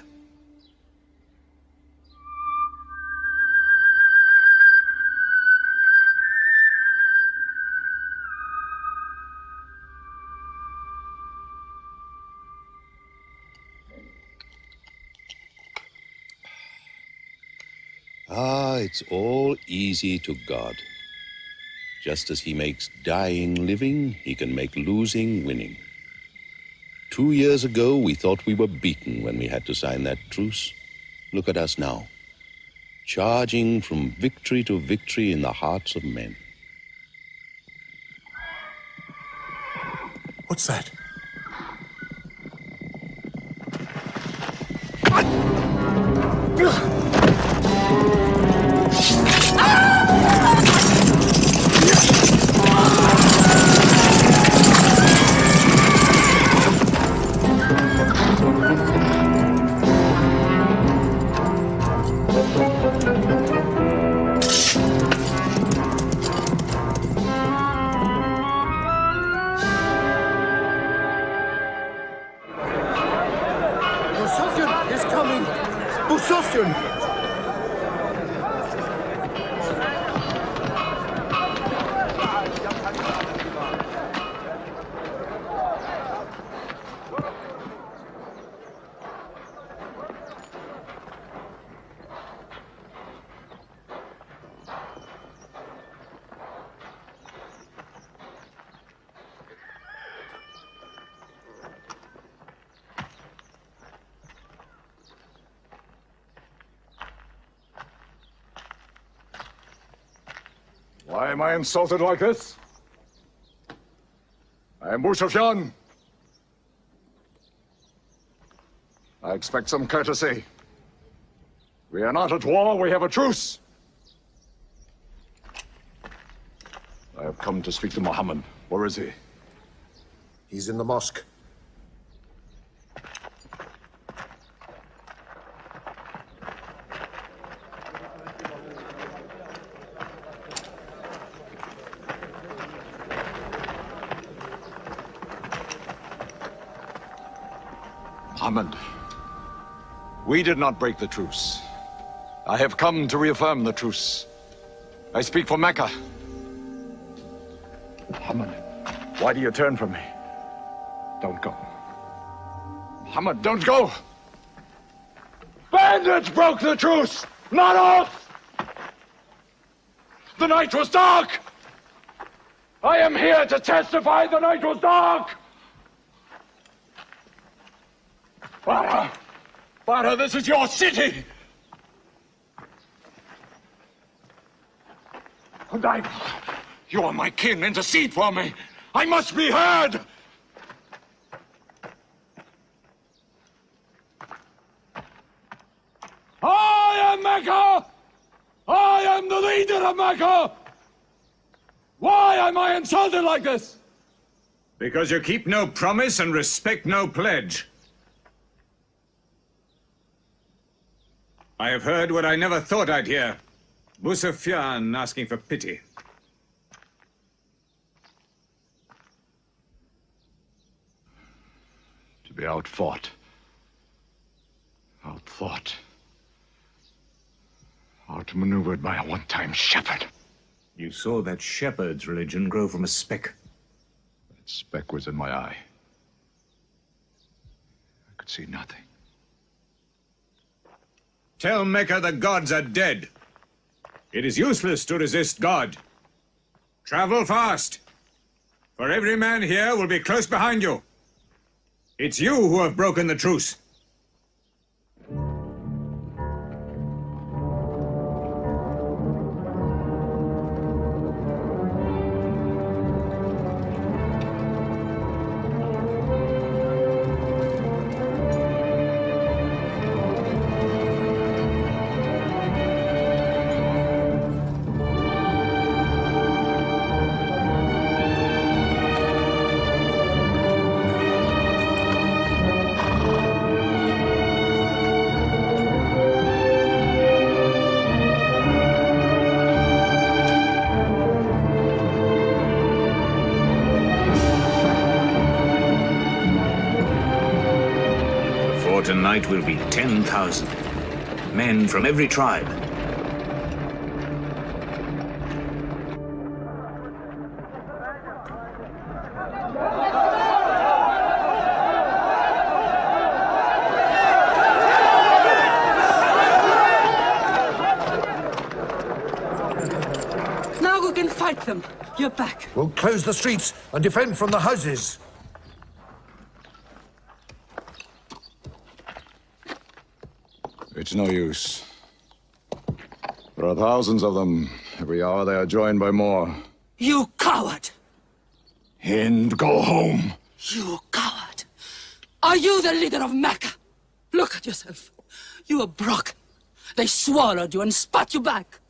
It's all easy to God. Just as he makes dying living, he can make losing winning. 2 years ago, we thought we were beaten when we had to sign that truce. Look at us now, charging from victory to victory in the hearts of men. What's that? Why am I insulted like this? I am Abu Sufyan. I expect some courtesy. We are not at war, we have a truce. I have come to speak to Muhammad. Where is he? He's in the mosque. Muhammad, we did not break the truce. I have come to reaffirm the truce. I speak for Mecca. Muhammad, why do you turn from me? Don't go. Muhammad, don't go! Bandits broke the truce, not us! The night was dark! I am here to testify the night was dark! Badr! Badr, this is your city! And you are my king, intercede for me! I must be heard! I am Mecca! I am the leader of Mecca! Why am I insulted like this? Because you keep no promise and respect no pledge. I have heard what I never thought I'd hear. Abu Sufyan asking for pity. To be outfought, outthought, outmaneuvered by a one-time shepherd. You saw that shepherd's religion grow from a speck. That speck was in my eye. I could see nothing. Tell Mecca the gods are dead. It is useless to resist God. Travel fast, for every man here will be close behind you. It's you who have broken the truce. Tonight will be 10,000 men from every tribe. Now we can fight them. You're back. We'll close the streets and defend from the houses. It's no use. There are thousands of them. Every hour they are joined by more. You coward! Hind, go home! You coward! Are you the leader of Mecca? Look at yourself. You are broken. They swallowed you and spat you back.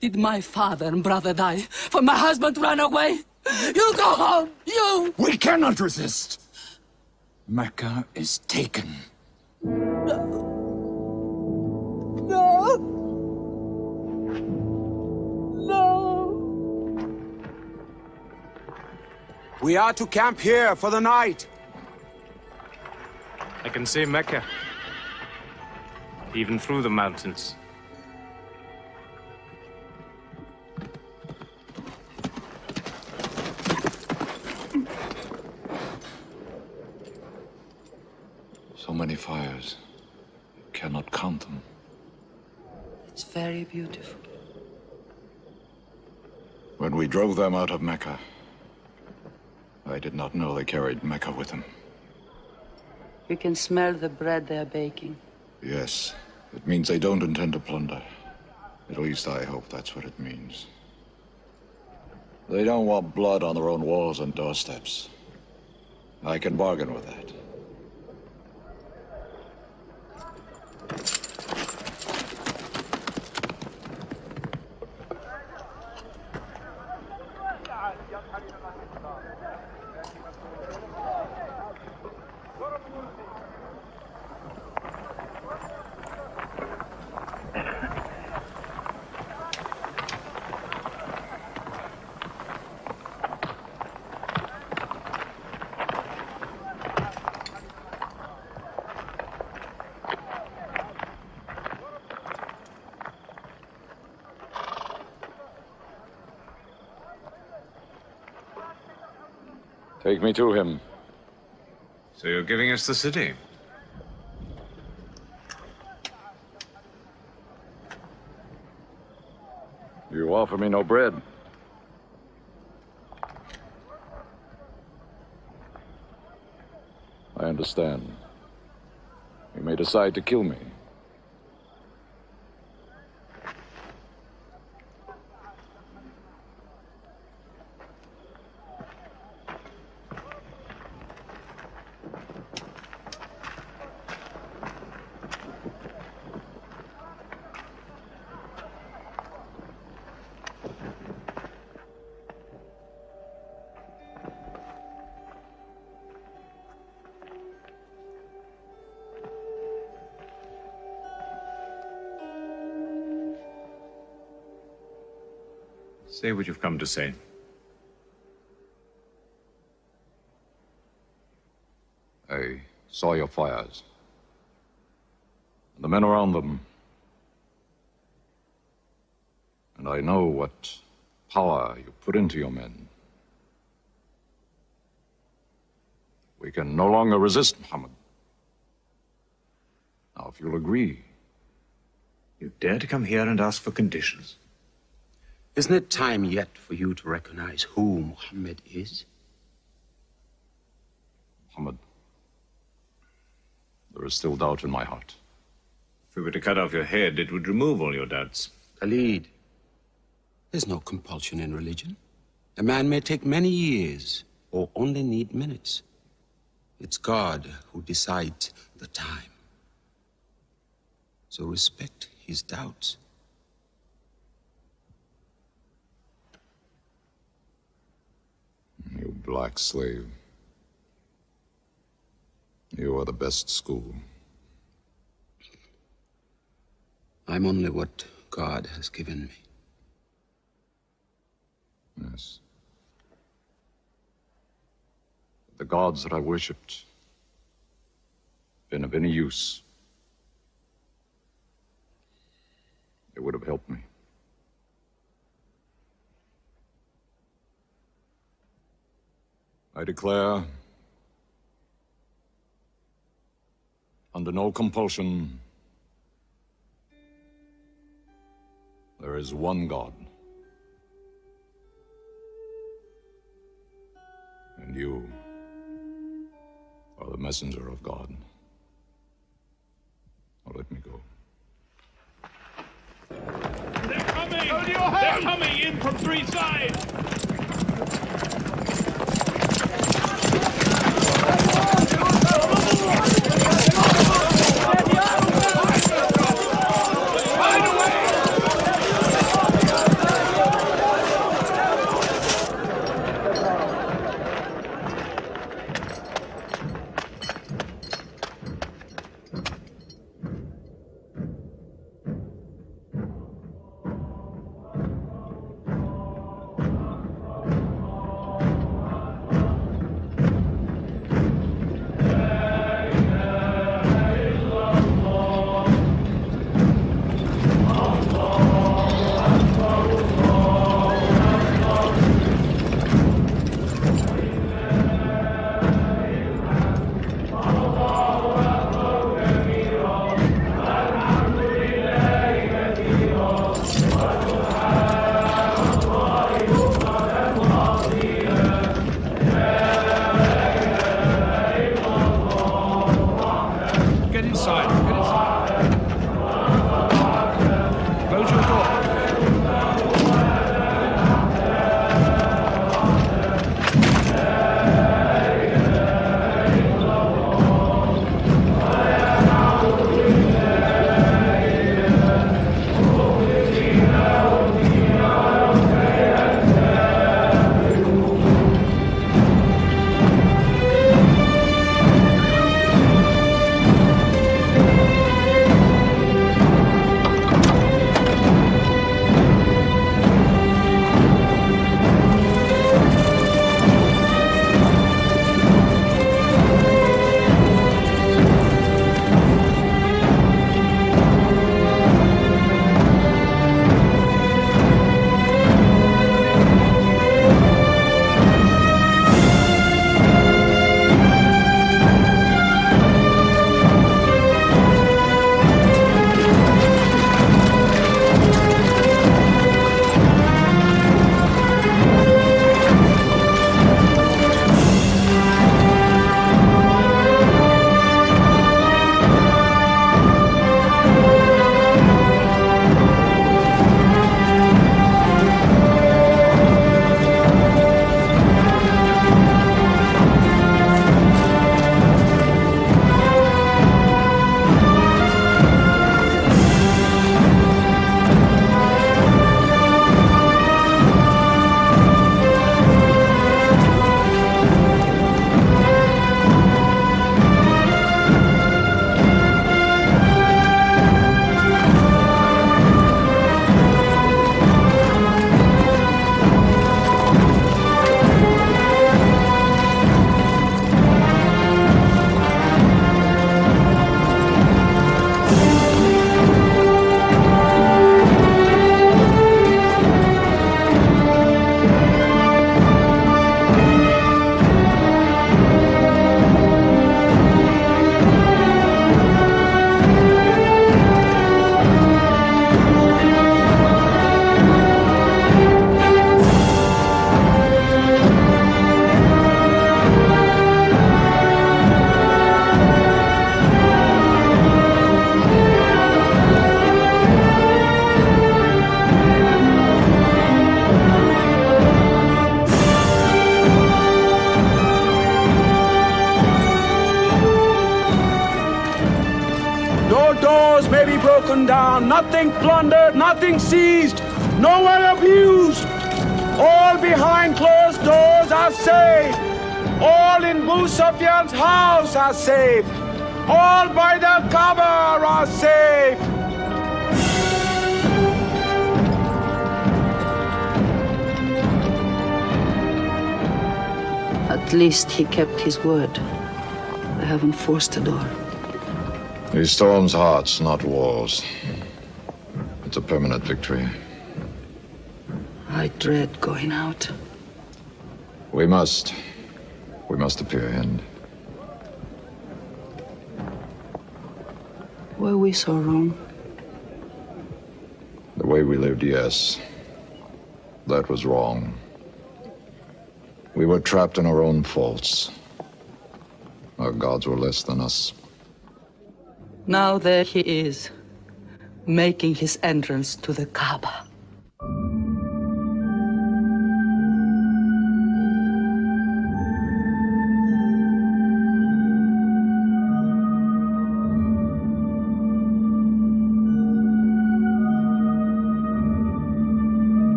Did my father and brother die for my husband to run away? You go home! You! We cannot resist! Mecca is taken. No! No! We are to camp here for the night. I can see Mecca, even through the mountains. So many fires. You cannot count them. It's very beautiful. When we drove them out of Mecca, I did not know they carried Mecca with them. You can smell the bread they are baking. Yes, it means they don't intend to plunder. At least I hope that's what it means. They don't want blood on their own walls and doorsteps. I can bargain with that. Take me to him. So you're giving us the city? You offer me no bread. I understand. You may decide to kill me. Say what you've come to say. I saw your fires. The men around them. And I know what power you put into your men. We can no longer resist Muhammad. Now, if you'll agree. You dare to come here and ask for conditions? Isn't it time yet for you to recognize who Muhammad is? Muhammad, there is still doubt in my heart. If we were to cut off your head, it would remove all your doubts. Khalid, there's no compulsion in religion. A man may take many years or only need minutes. It's God who decides the time. So respect his doubts. You black slave. You are the best school. I'm only what God has given me. Yes. The gods that I worshipped been of any use. They would have helped me. I declare, under no compulsion, there is one God. And you are the messenger of God. Now let me go. They're coming! They're coming in from three sides! taken down, nothing plundered, nothing seized, no one abused. All behind closed doors are safe. All in Abu Sufyan's house are safe. All by the Kaaba are safe. At least he kept his word. I haven't forced the door. He storms hearts, not walls. It's a permanent victory. I dread going out. We must appear and Were we so wrong? the way we lived, yes. That was wrong. We were trapped in our own faults. Our gods were less than us. Now there he is, making his entrance to the Kaaba.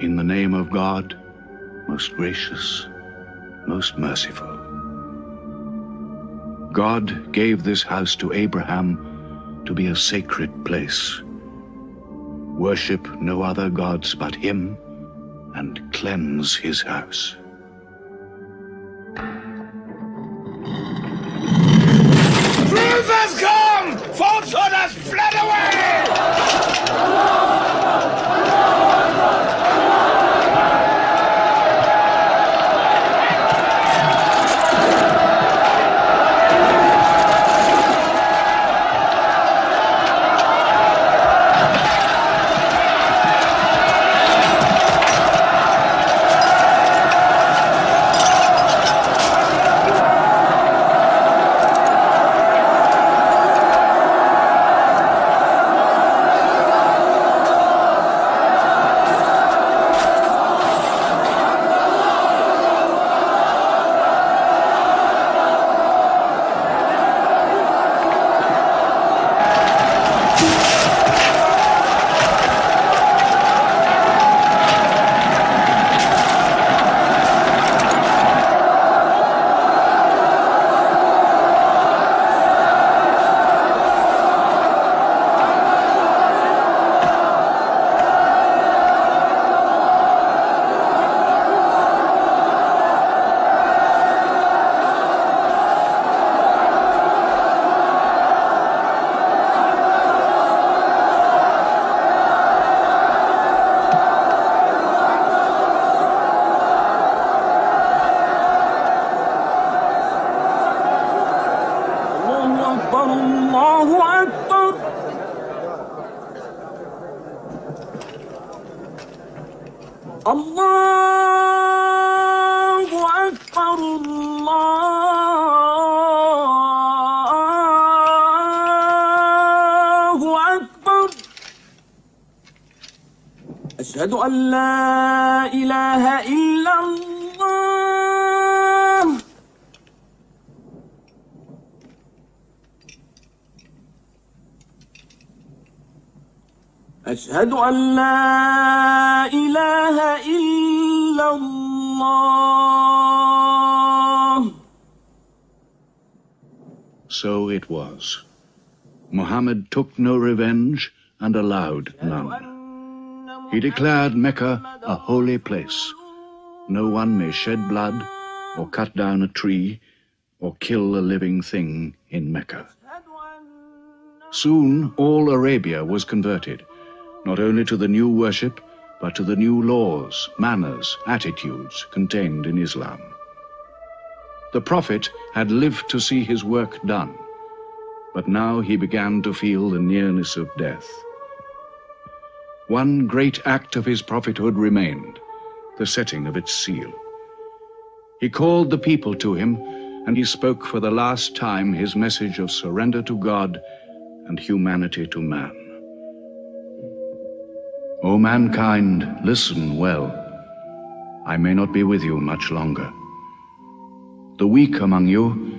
In the name of God, most gracious, most merciful. God gave this house to Abraham to be a sacred place. Worship no other gods but him, and cleanse his house. Truth has come! Falsehood has fled away! أشهد أن لا إله إلا الله أشهد أن لا إله إلا الله. So it was. Muhammad took no revenge and allowed none. He declared Mecca a holy place. No one may shed blood, or cut down a tree, or kill a living thing in Mecca. Soon all Arabia was converted, not only to the new worship, but to the new laws, manners, attitudes contained in Islam. The Prophet had lived to see his work done, but now he began to feel the nearness of death. One great act of his prophethood remained, the setting of its seal. He called the people to him, and he spoke for the last time his message of surrender to God and humanity to man. O mankind, listen well. I may not be with you much longer. The weak among you,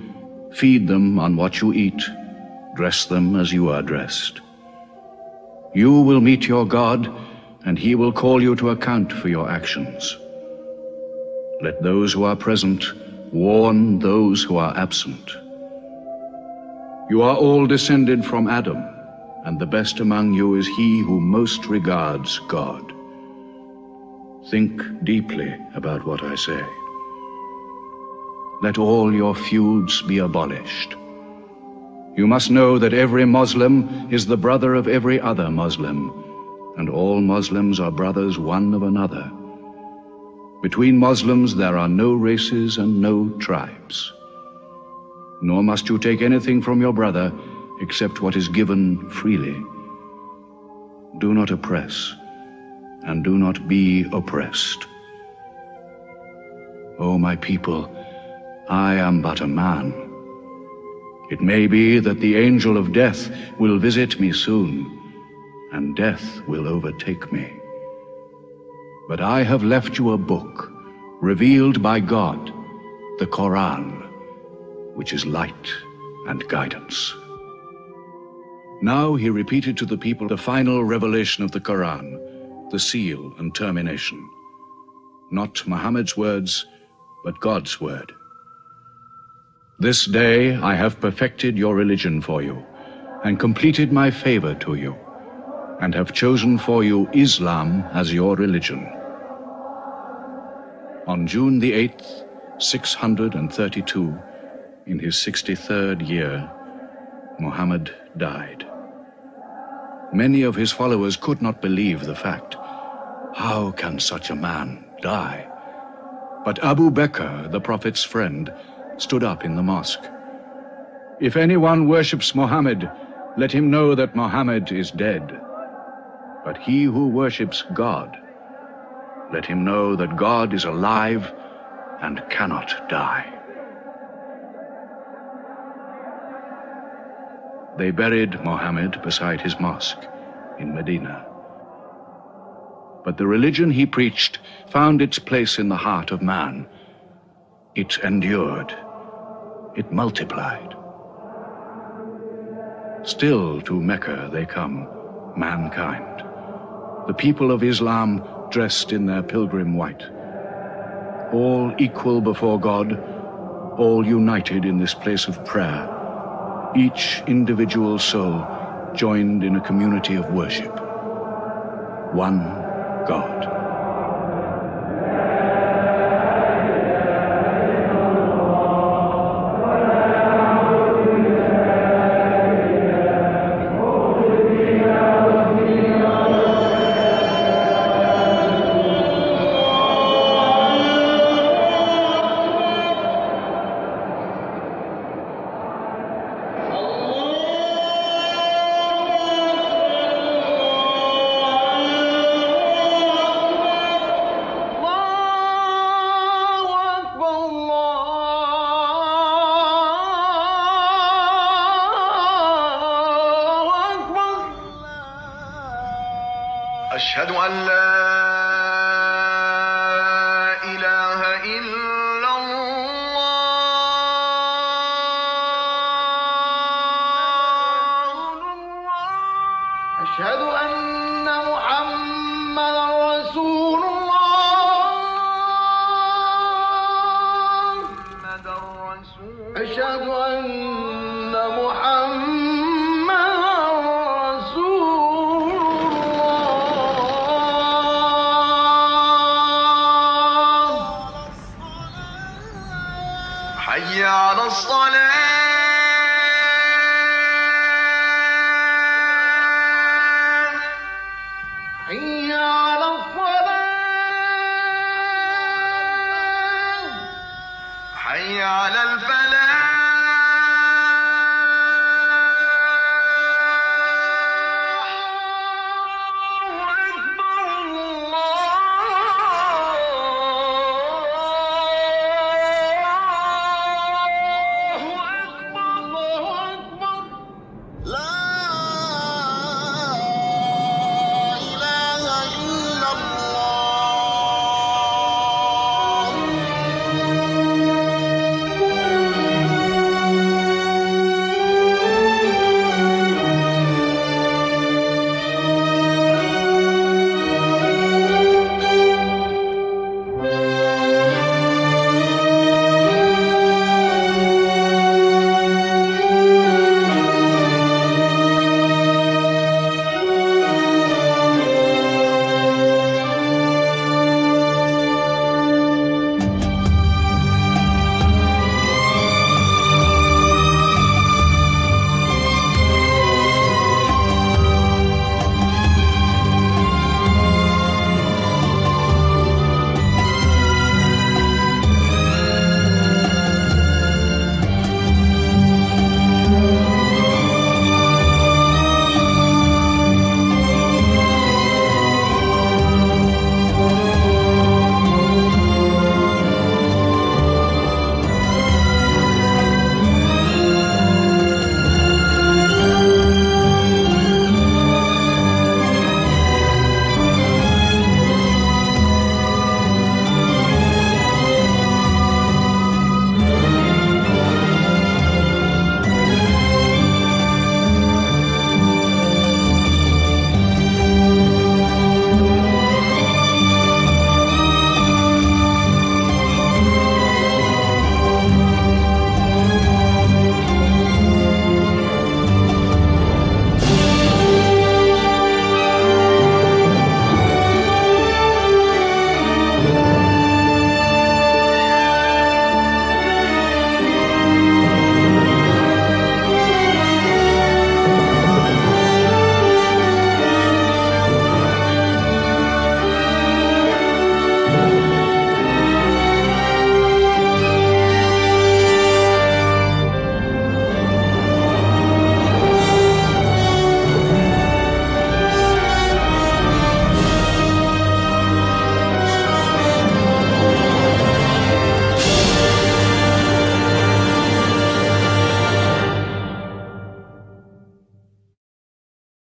feed them on what you eat, dress them as you are dressed. You will meet your God, and he will call you to account for your actions. Let those who are present warn those who are absent. You are all descended from Adam, and the best among you is he who most regards God. Think deeply about what I say. Let all your feuds be abolished. You must know that every Muslim is the brother of every other Muslim, and all Muslims are brothers one of another. Between Muslims there are no races and no tribes. Nor must you take anything from your brother except what is given freely. Do not oppress, and do not be oppressed. O my people, I am but a man. It may be that the angel of death will visit me soon, and death will overtake me. But I have left you a book, revealed by God, the Quran, which is light and guidance. Now he repeated to the people the final revelation of the Quran, the seal and termination. Not Muhammad's words, but God's word. This day I have perfected your religion for you, and completed my favor to you, and have chosen for you Islam as your religion. On June the 8th, 632, in his 63rd year, Muhammad died. Many of his followers could not believe the fact. How can such a man die? But Abu Bakr, the Prophet's friend, stood up in the mosque. If anyone worships Muhammad, let him know that Muhammad is dead. But he who worships God, let him know that God is alive and cannot die. They buried Muhammad beside his mosque in Medina. But the religion he preached found its place in the heart of man. It endured. It multiplied. Still to Mecca they come, mankind. The people of Islam dressed in their pilgrim white. All equal before God, all united in this place of prayer. Each individual soul joined in a community of worship. One God. أشهد أن لا حي على الصلاة حي على الصلاة حي على